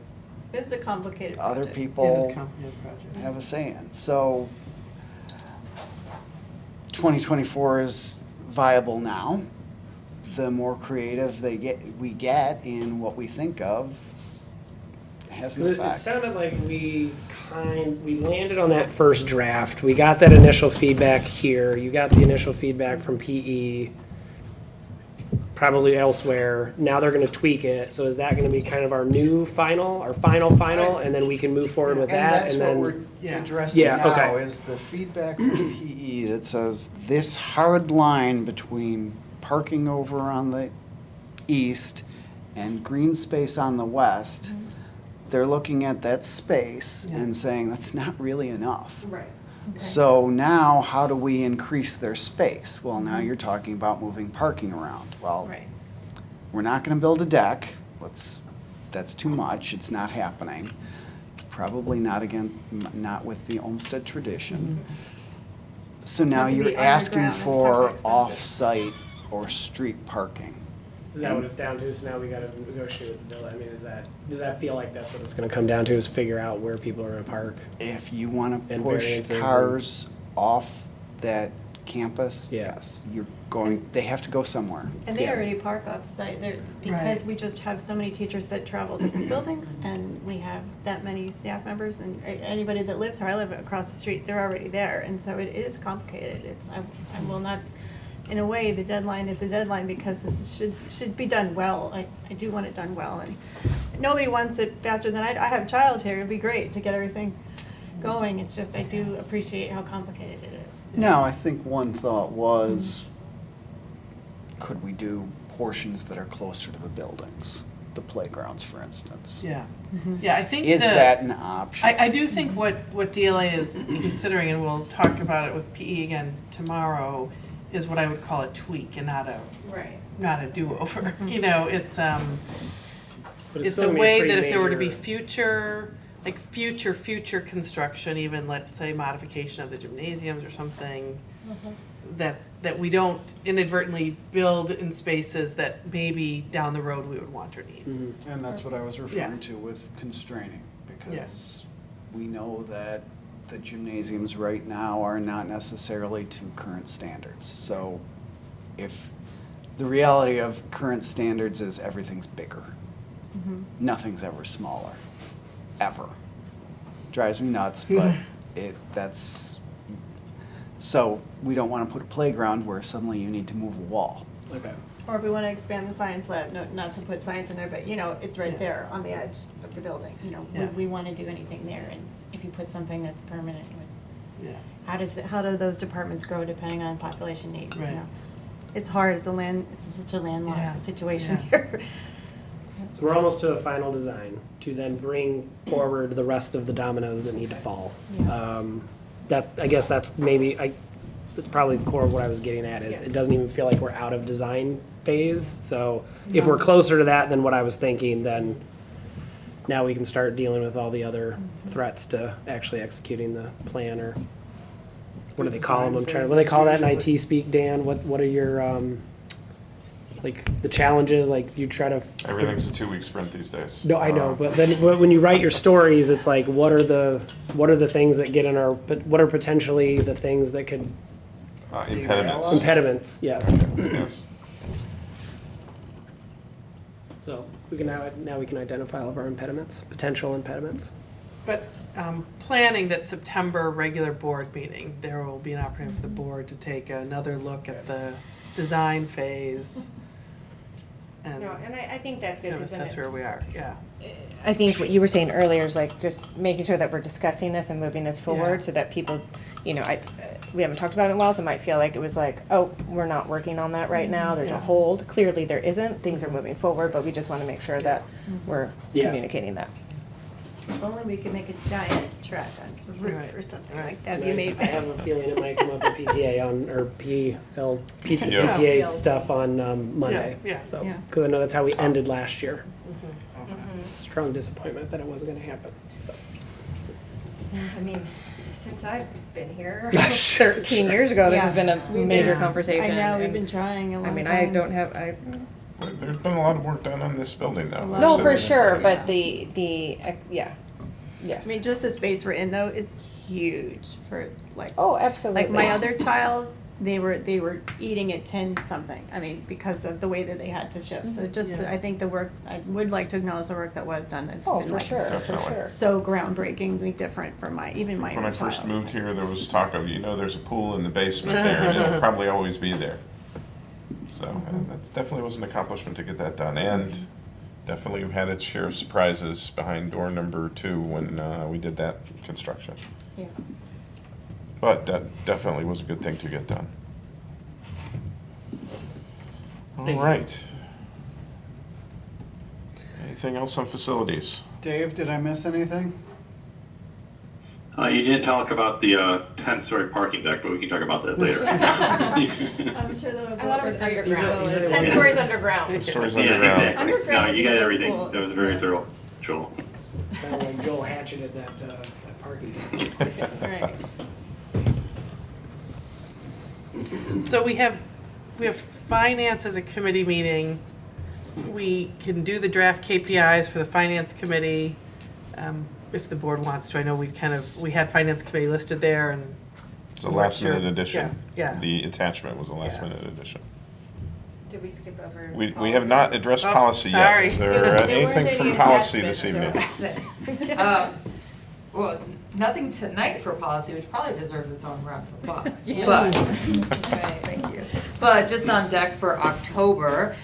This is a complicated other project. It is people a complicated project. have a say in. So 2024 is viable now. The more creative we get in what we think of has an It effect. sounded like we landed on that first draft. We got that initial feedback here. You got the initial feedback from PE, probably elsewhere. Now they're going to tweak it. So is that going to be kind of our new final, our final, and then we can move forward with And that? that's And what then we're Yeah. addressing Yeah, now, okay. is the feedback from PE that says this hard line between parking over on the east and green space on the west, they're looking at that space and saying that's not really enough. Right. So now, how do we increase their space? Well, now you're talking about moving parking around. Well, Right. we're not gonna build a deck. That's too much. It's not happening. It's probably not with the Olmsted tradition. So now Have to be you're asking underground, that's for probably expensive. off-site or street parking. is that what it's down to? So now we got to negotiate with the bill. I mean, does that feel like that's what it's going to come down to? Is figure out where people are going to park? If you wanna And push variances and- cars off that campus, Yeah. yes, they have to go somewhere. And they Yeah. already park off-site there, because Right. we just have so many teachers that travel different buildings, and we have that many staff members, and anybody that lives here, I live across the street, they're already there, and so it is complicated. I will not, in a way, the deadline is a deadline, because this should be done well. I do want it done well, and nobody wants it faster than I have a child here, it'd be great to get everything going, it's just, I do appreciate how complicated it is. Now, I think one thought was, could we do portions that are closer to the buildings? The playgrounds, for instance. Yeah, yeah, I think Is the- that an option? I do think what DLA is considering, and we'll talk about it with PE again tomorrow, is what I would call a tweak and not a do-over. You know, it's But it's still a gonna be way pretty that if there were to be major- future construction, even let's say modification of the gymnasiums or something, that we don't inadvertently build in spaces that maybe down the road we would want or need. And that's what I was referring Yeah. to with constraining, because we know that the gymnasiums right now are not necessarily to current standards. So if the reality of current standards is everything's bigger, nothing's ever smaller, ever. Drives me nuts, but so we don't want to put a playground where suddenly you need to move a wall. Okay. Or if we want to expand the science lab, not to put science in there, but, it's right there on the edge of the building, Yeah. would we want to do anything there? And if you put something that's permanent, Yeah. how do those departments grow depending on population need, Right. It's hard, it's such a Yeah. landlocked situation Yeah. here. So we're almost to a final design to then bring forward the rest of the dominoes that need to fall. Yeah. I guess that's that's probably the core of what I was getting at is Yeah. it doesn't even feel like we're out of design phase. So if No. we're closer to that than what I was thinking, then now we can start dealing with all the other threats to actually executing the plan, or what do they call them? What do they call that in IT speak, Dan? What are your like the challenges? Like you try to Everything's a 2-week sprint these days. No, I know, but then when you write your stories, it's like, what are the things that get in our, but what are potentially the things that could Impediments. impediments? Yes. Yes. So we can now we can identify all of our impediments, potential impediments. But planning that September regular board meeting, there will be an opportunity for the board to take another look at the design phase and No, and I think that's good. kind of 'Cause then assess it- where we are, yeah. I think what you were saying earlier is like just making sure that we're discussing this and moving this forward Yeah. so that people, you know, we haven't talked about it in a while, so it might feel like it was like, oh, we're not working on that right now. There's a Yeah. hold. Clearly there isn't. Things are moving forward, but we just want to make sure that we're Yeah. communicating that. If only we could make a giant track on the roof Right, or something right. like that. That'd be And amazing. I have a feeling it might come up at PTA on, or Yeah. PTA stuff on Monday. Yeah, yeah. So, Yeah. because I know that's how we ended last year. Mm-hmm. Strong disappointment that it wasn't gonna happen, so. I mean, since I've been here, 13 years ago, this has been a We've major been- conversation. I know, we've and- been trying a long I mean, time. I don't have, There's been a lot of work done on this building now. lot. no, So- for sure, Yeah. but yeah, yes. I mean, just the space we're in though is huge for like, Oh, absolutely. like my other child, they were eating at 10 something. I mean, because of the way that they had to shift. So just, Yeah. I think the work, I would like to acknowledge the work that was done. That's Oh, been for like sure, for Definitely. sure. so groundbreakingly different from even my When I own first child. moved here, there was talk of, there's a pool in the basement there, and it'll probably always be there. So that definitely was an accomplishment to get that done, and definitely had its share of surprises behind door number 2 when we did that construction. Yeah. But that definitely was a good thing to get done. All Thank you. right. Anything else on facilities? Dave, did I miss anything? You didn't talk about the 10-story parking deck, but we can talk about that later. I'm sure that'll go I thought it was over there. underground. Is it- 10 stories underground. Stories Yeah, underground. exactly. No, Underground you got is everything. cool. That was very thorough, Joel. Sounded like Joel hatcheted that parking deck. Right. So we have finance as a committee meeting. We can do the draft KPIs for the finance committee, if the board wants to. I know we had finance committee listed there and. It's a last minute Sure. addition. Yeah, yeah. The attachment was a last Yeah. minute addition. Did we skip over? We have not addressed Oh, policy yet. sorry. Is there anything from policy this evening? Well, nothing tonight for policy, which probably deserves its own round of applause. Yeah. But, Thank you. but just on deck for October,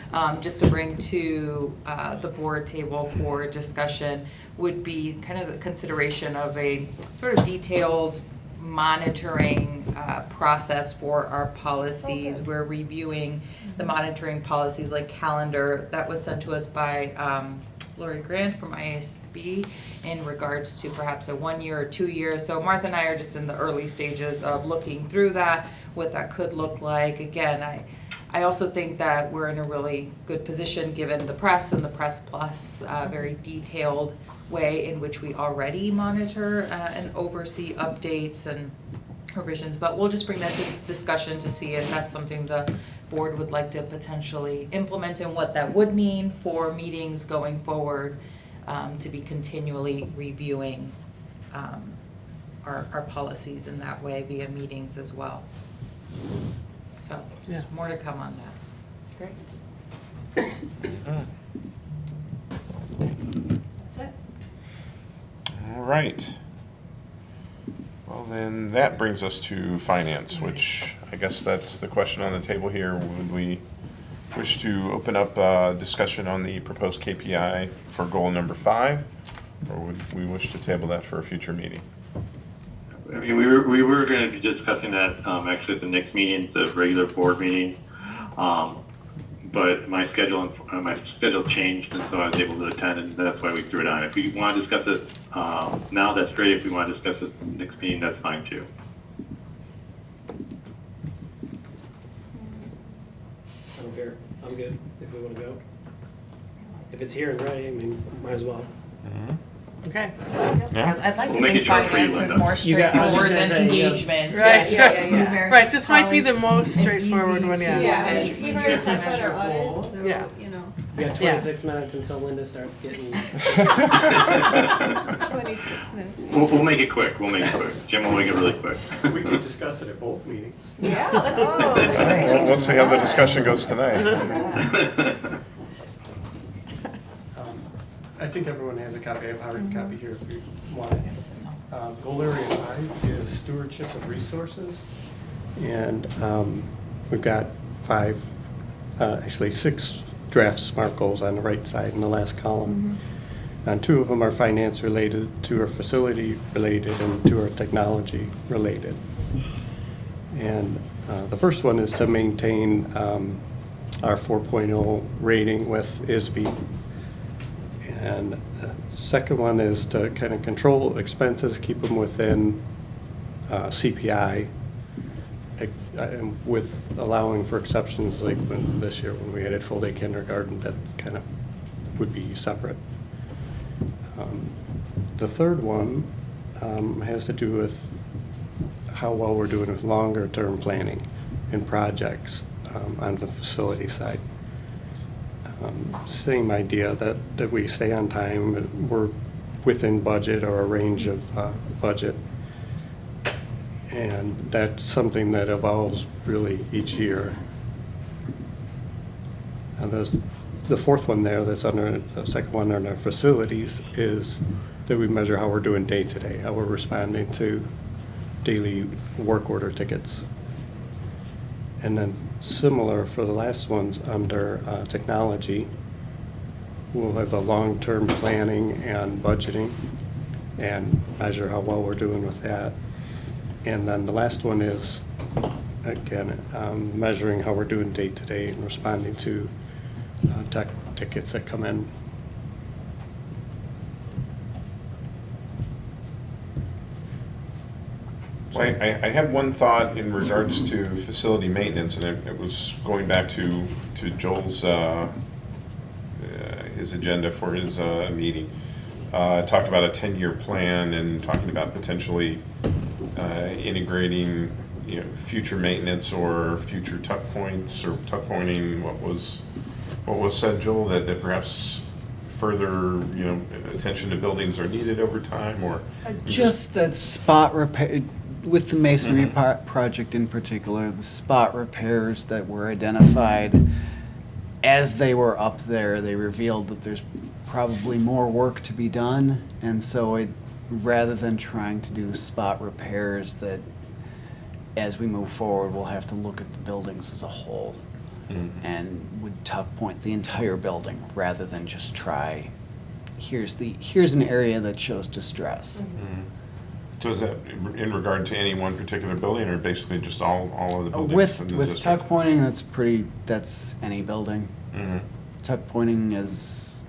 just to bring to the board table for discussion would be kind of the consideration of a sort of detailed monitoring process for our policies. We're reviewing the monitoring policies like calendar that was sent to us by Lori Grant from ISB in regards to perhaps a 1 year or 2 years. So Martha and I are just in the early stages of looking through that, what that could look like. Again, I also think that we're in a really good position given the press and the Press Plus very detailed way in which we already monitor and oversee updates and revisions. But we'll just bring that to discussion to see if that's something the board would like to potentially implement and what that would mean for meetings going forward, to be continually reviewing our policies in that way via meetings as well. So there's Yeah. more to come on that. Great. That's it. All right. Well, then that brings us to finance, which I guess that's the question on the table here. Would we wish to open up discussion on the proposed KPI for goal number 5, or would we wish to table that for a future meeting? I mean, we were going to be discussing that actually at the next meeting, the regular board meeting. But my schedule changed, and so I was able to attend, and that's why we threw it on. If we want to discuss it now, that's great. If we want to discuss it next meeting, that's fine too. I don't care. I'm good if we want to go. If it's here and ready, I mean, might as well. Okay. Yeah. I'd like to We'll make think it short for you, finance is Linda. more You got- I was just straightforward gonna than say, you got- engagement. Right, Yeah. right, this might be the most And straightforward easy one, to- yeah. Yeah, Easier we've to already talked about measure our goals. audit, so, Yeah. you know, We got Yeah. 26 minutes until Linda starts getting. 26 minutes. We'll make it quick. We'll make it quick. Jim will make it really quick. We could discuss it at both meetings. Yeah, let's. All right, well, we'll see how the discussion goes tonight. I think everyone has a copy. I have a hard copy here if you want it. Goal area 5 is stewardship of resources. And we've got actually 6 draft SMART goals on the right side in the last column. And 2 of them are finance related, 2 are facility related, and 2 are technology related. And the first one is to maintain our 4.0 rating with ISB. And the second one is to kind of control expenses, keep them within CPI, with allowing for exceptions like this year when we added full-day kindergarten, that kind of would be separate. The third one has to do with how well we're doing with longer-term planning and projects on the facility side. Same idea that we stay on time, we're within budget or a range of budget. And that's something that evolves really each year. And the fourth one there that's under, the second one under facilities is that we measure how we're doing day to day, how we're responding to daily work order tickets. And then similar for the last ones under technology, we'll have a long-term planning and budgeting and measure how well we're doing with that. And then the last one is, again, measuring how we're doing day to day and responding to tech tickets that come in. Well, I had one thought in regards to facility maintenance, and it was going back to Joel's his agenda for his meeting. Talked about a 10-year plan and talking about potentially integrating, future maintenance or future tuck points or tuck pointing. What was said, Joel, that perhaps further attention to buildings are needed over time, or just that spot repair with the masonry project in particular, the spot repairs that were identified as they were up there, they revealed that there's probably more work to be done, and so rather than trying to do spot repairs, that as we move forward we'll have to look at the buildings as a whole and would tuck point the entire building rather than just try here's an area that shows distress. So is that in regard to any one particular building, or basically just all of the buildings? With tuck pointing, that's any building. Tuck pointing is,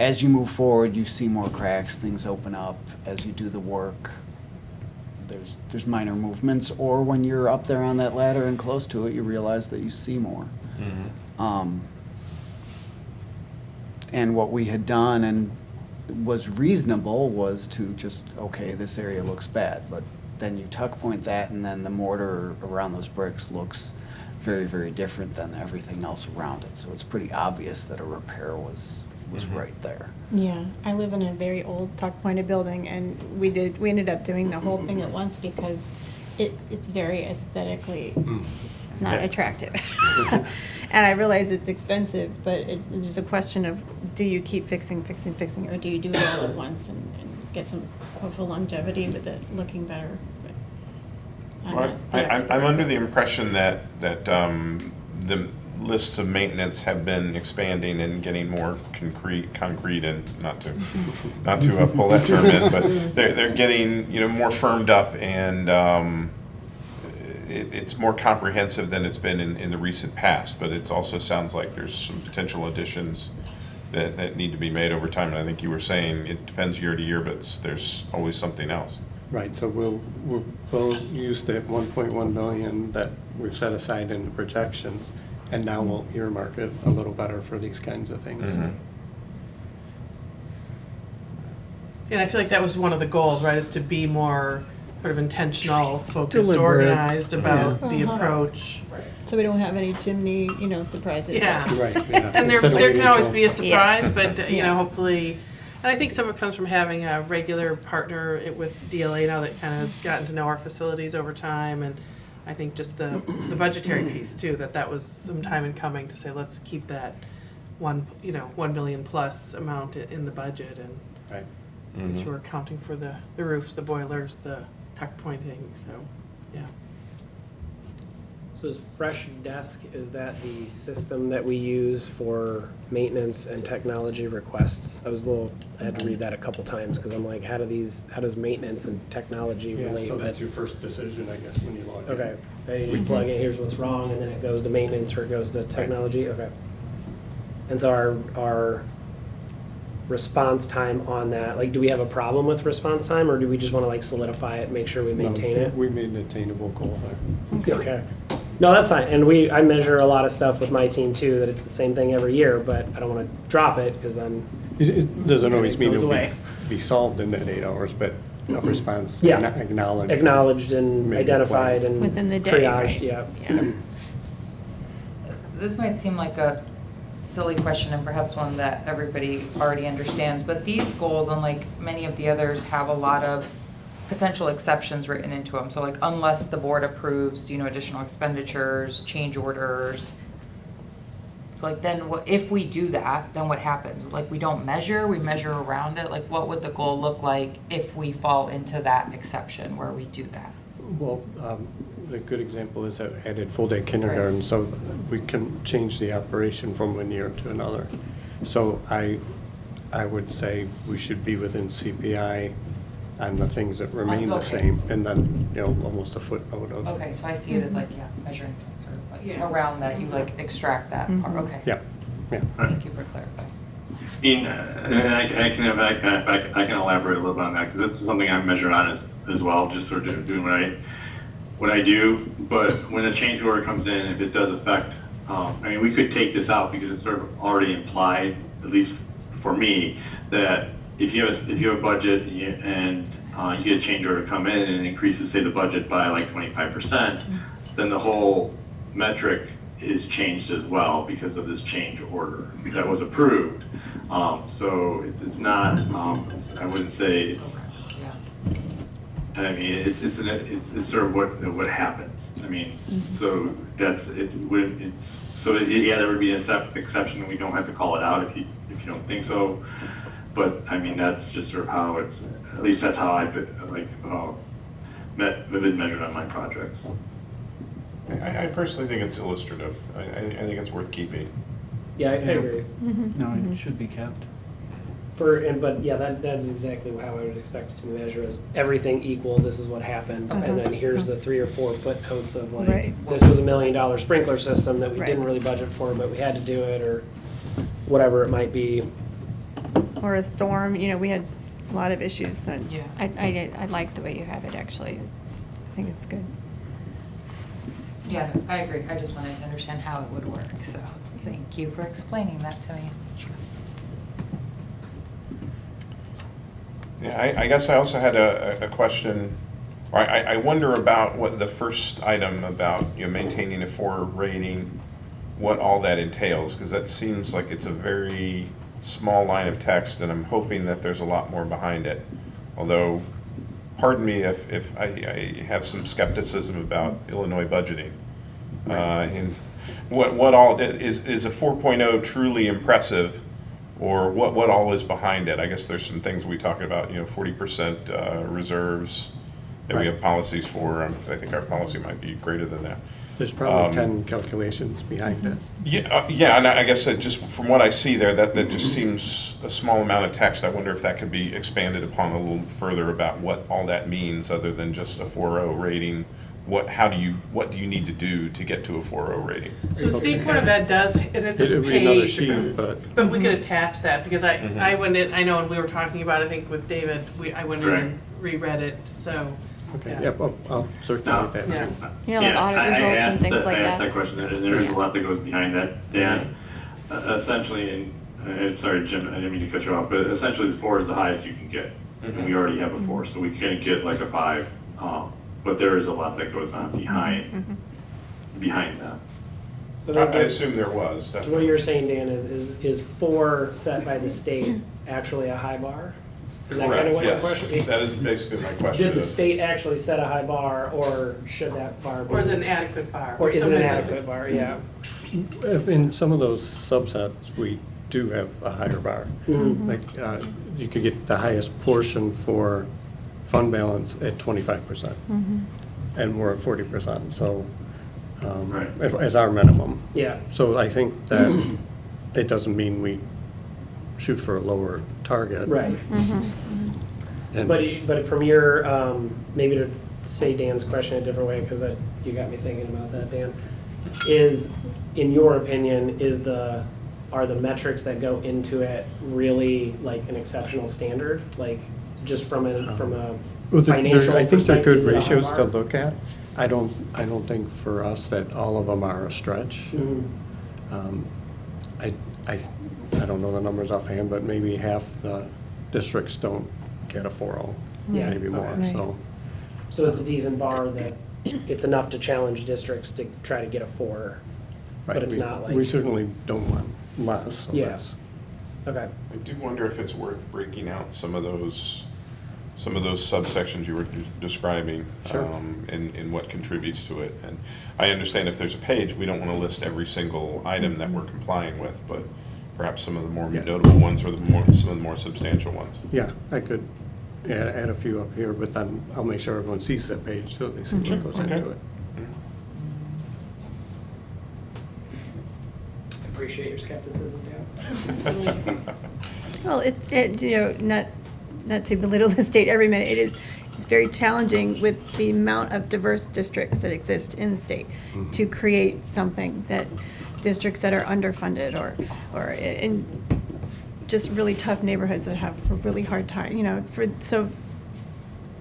as you move forward, you see more cracks, things open up. As you do the work, there's minor movements, or when you're up there on that ladder and close to it, you realize that you see more. And what we had done and was reasonable was to just, okay, this area looks bad, but then you tuck point that, and then the mortar around those bricks looks very, very different than everything else around it. So it's pretty obvious that a repair was right there. Yeah, I live in a very old tuck pointed building, and we ended up doing the whole thing at once because it's very aesthetically not attractive. And I realize it's expensive, but there's a question of, do you keep fixing, or do you do it all at once and get some hopeful longevity with it looking better? Well, I'm under the impression that the lists of maintenance have been expanding and getting more concrete, and not to pull that term in, but they're getting more firmed up, and it's more comprehensive than it's been in the recent past. But it also sounds like there's some potential additions that need to be made over time. And I think you were saying it depends year to year, but there's always something else. Right, so we'll use that 1.1 million that we've set aside in the projections, and now we'll earmark it a little better for these kinds of things. And I feel like that was one of the goals, right, is to be more sort of intentional, focused, Deliberate. organized about the approach. So we don't have any chimney, surprises. Yeah. Right, yeah. And there Instead of can waiting always till- be a surprise, but, Yeah. hopefully, and I think some of it comes from having a regular partner with DLA now that kind of has gotten to know our facilities over time, and I think just the budgetary piece too, that was some time in coming to say, let's keep that 1 million plus amount in the budget, and Right. Mhm. sure accounting for the roofs, the boilers, the tuck pointing, so, yeah. So is Fresh Desk, is that the system that we use for maintenance and technology requests? I had to read that a couple times because I'm like, how does maintenance and technology Yeah, relate? so But- that's your first decision, I guess, when you log in. Okay, and you just plug in, here's what's wrong, and then it goes to maintenance or it goes to technology, okay. And so our response time on that, like, do we have a problem with response time, or do we just wanna like solidify it, make sure we maintain No, it? We made an attainable goal there. Okay. No, that's fine, and I measure a lot of stuff with my team too, that it's the same thing every year, but I don't wanna drop it, cause then, It doesn't always mean goes it'll away. be solved in that 8 hours, but a response Yeah. acknowledged. acknowledged and Maybe identified and Within the day, triaged, right? yeah. This might seem like a silly question and perhaps one that everybody already understands, but these goals, unlike many of the others, have a lot of potential exceptions written into them. So like unless the board approves, additional expenditures, change orders. So like then if we do that, then what happens? Like we don't measure, we measure around it. Like what would the goal look like if we fall into that exception where we do that? Well, a good example is that added full-day kindergarten, so we can change the operation from one year to another. So I would say we should be within CPI on the things that remain the Okay. same, and then, almost a footnote of. Okay, so I see it as like, measuring things or like around that, you like extract that part, okay. Yeah, yeah. Thank you for clarifying. And I can elaborate a little bit on that, because this is something I'm measured on as well, just sort of doing what I do. But when a change order comes in, if it does affect, we could take this out because it's sort of already implied, at least for me, that if you have a budget and you get a change order come in and it increases, say, the budget by like 25%, then the whole metric is changed as well because of this change order that was approved. So it's not, I wouldn't say it's, it's sort of what happens. So that's it. There would be an exception, and we don't have to call it out if you don't think so. But that's just sort of how it's. At least that's how I've been measured on my projects. I personally think it's illustrative. I think it's worth keeping. Yeah, I agree. No, it should be kept. That's exactly how I would expect it to be measured, as everything equal, this is what happened, and then here's the 3 or 4 footnotes of like, Right. this was $1 million sprinkler system that we Right. didn't really budget for, but we had to do it, or whatever it might be. Or a storm, we had a lot of issues, and Yeah. I like the way you have it, actually. I think it's good. Yeah, no, I agree. I just wanted to understand how it would work, so thank you for explaining that to me. Yeah, I guess I also had a question, or I wonder about what the first item about, maintaining a 4 rating, what all that entails, because that seems like it's a very small line of text, and I'm hoping that there's a lot more behind it. Although, pardon me if I have some skepticism about Illinois budgeting. And what all, is a 4.0 truly impressive? Or what all is behind it? I guess there's some things we talk about, 40% reserves that we have policies for. I think our policy might be greater than that. There's probably 10 calculations behind it. Yeah, and I guess that just from what I see there, that just seems a small amount of text. I wonder if that could be expanded upon a little further about what all that means, other than just a 4.0 rating. What do you need to do to get to a 4.0 rating? So the State Board of Ed does, and it's a It'd be another page, sheet, but but we could attach that, because I went in, I know when we were talking about, I think with David, I went in and reread it, so. okay, yeah, I'll circulate that Yeah. too. Like audit results and things like I asked that. that question, and there is a lot that goes behind that, Dan. Essentially, and sorry, Jim, I didn't mean to cut you off, but essentially the 4 is the highest you can get, and we already have a 4, so we can't get like a 5. But there is a lot that goes on behind that. So I assume there was. So what you're saying, Dan, is 4 set by the state actually a high bar? Is that kind of what your question is? That is basically my question. Did the state actually set a high bar, or should that bar be? Or is it an adequate bar? Or is it an Somebody's- adequate bar, yeah. In some of those subsets, we do have a higher bar. Like, you could get the highest portion for fund balance at 25%. And we're at 40%, so, as our minimum. Yeah. So I think that it doesn't mean we shoot for a lower target. Right. And- But from your, maybe to say Dan's question a different way, because you got me thinking about that, Dan, is, in your opinion, are the metrics that go into it really like an exceptional standard? Like, just from a Well, financial I think they're perspective, good is it a high ratios to bar? look at. I don't think for us that all of them are a stretch. I don't know the numbers offhand, but maybe half the districts don't get a 4.0, Yeah. maybe more, Okay. so. So it's a decent bar that it's enough to challenge districts to try to get a 4, right, but it's we- not like. We certainly don't want less, so Yeah. that's. Okay. I do wonder if it's worth breaking out some of those subsections you were describing, Sure. and what contributes to it. And I understand if there's a page, we don't want to list every single item that we're complying with, but perhaps some of the more notable ones or some of the more substantial ones. Yeah, I could add a few up here, but then I'll make sure everyone sees that page so they see what goes Okay. into it. Appreciate your skepticism, Dan. Well, not to belittle the state every minute, it's very challenging with the amount of diverse districts that exist in the state to create something that districts that are underfunded or in just really tough neighborhoods that have a really hard time, so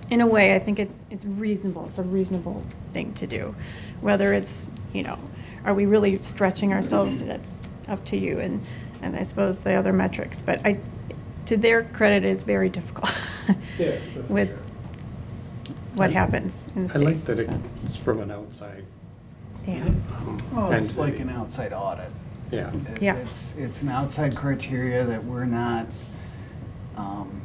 in a way, I think it's reasonable. It's a reasonable thing to do. Whether it's, are we really stretching ourselves? That's up to you and I suppose the other metrics. But to their credit, it's very difficult Yeah, with what happens in the I state. like that so. it's from an outside. Yeah. Well, it's entity. like an outside audit. Yeah. Yeah. It's an outside criteria that we're not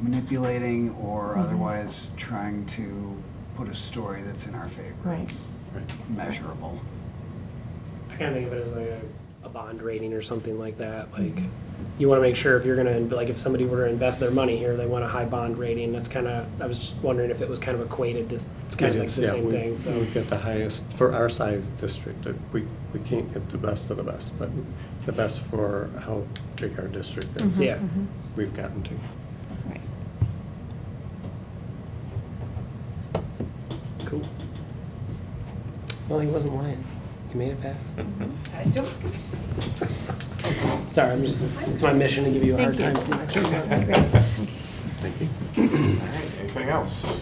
manipulating or otherwise trying to put a story that's in our favor. Right. It's measurable. I kind of think of it as like a bond rating or something like that. Like, you want to make sure if you're going to, like, if somebody were to invest their money here, they want a high bond rating. That's kind of, I was just wondering if it was kind of equated to, it's kind of It like is, the yeah, same thing, so. We've got the highest, for our size district, we can't get the best of the best, but the best for how big our district is. Yeah. We've gotten to. Right. Cool. Well, he wasn't lying. He made it past. Sorry, it's my mission to give you a hard Thank time. you. for my That's turn. great. Thank you. All right, anything else?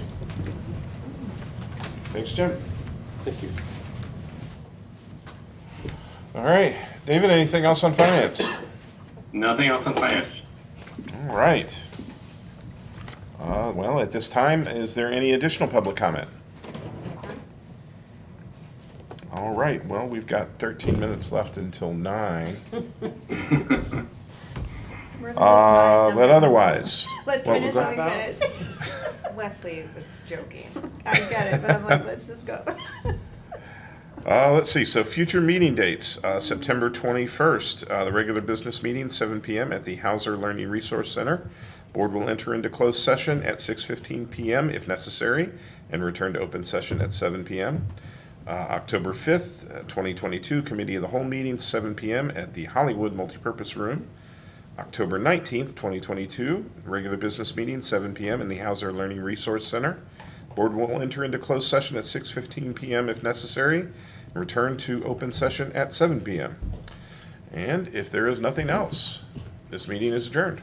Thanks, Jim. Thank you. All right, David, anything else on finance? Nothing else on finance. All right. Well, at this time, is there any additional public comment? All right, well, we've got 13 minutes left until 9. But otherwise. Let's what finish was when that? we finish. Wesley was joking. I get it, but I'm like, let's just go. Let's see, so future meeting dates, September 21st, the regular business meeting, 7 p.m. at the Hauser Learning Resource Center. Board will enter into closed session at 6:15 p.m. if necessary, and return to open session at 7 p.m. October 5th, 2022, Committee of the Whole meeting, 7 p.m. at the Hollywood Multipurpose Room. October 19th, 2022, regular business meeting, 7 p.m. in the Hauser Learning Resource Center. Board will enter into closed session at 6:15 p.m. if necessary, and return to open session at 7 p.m. And if there is nothing else, this meeting is adjourned.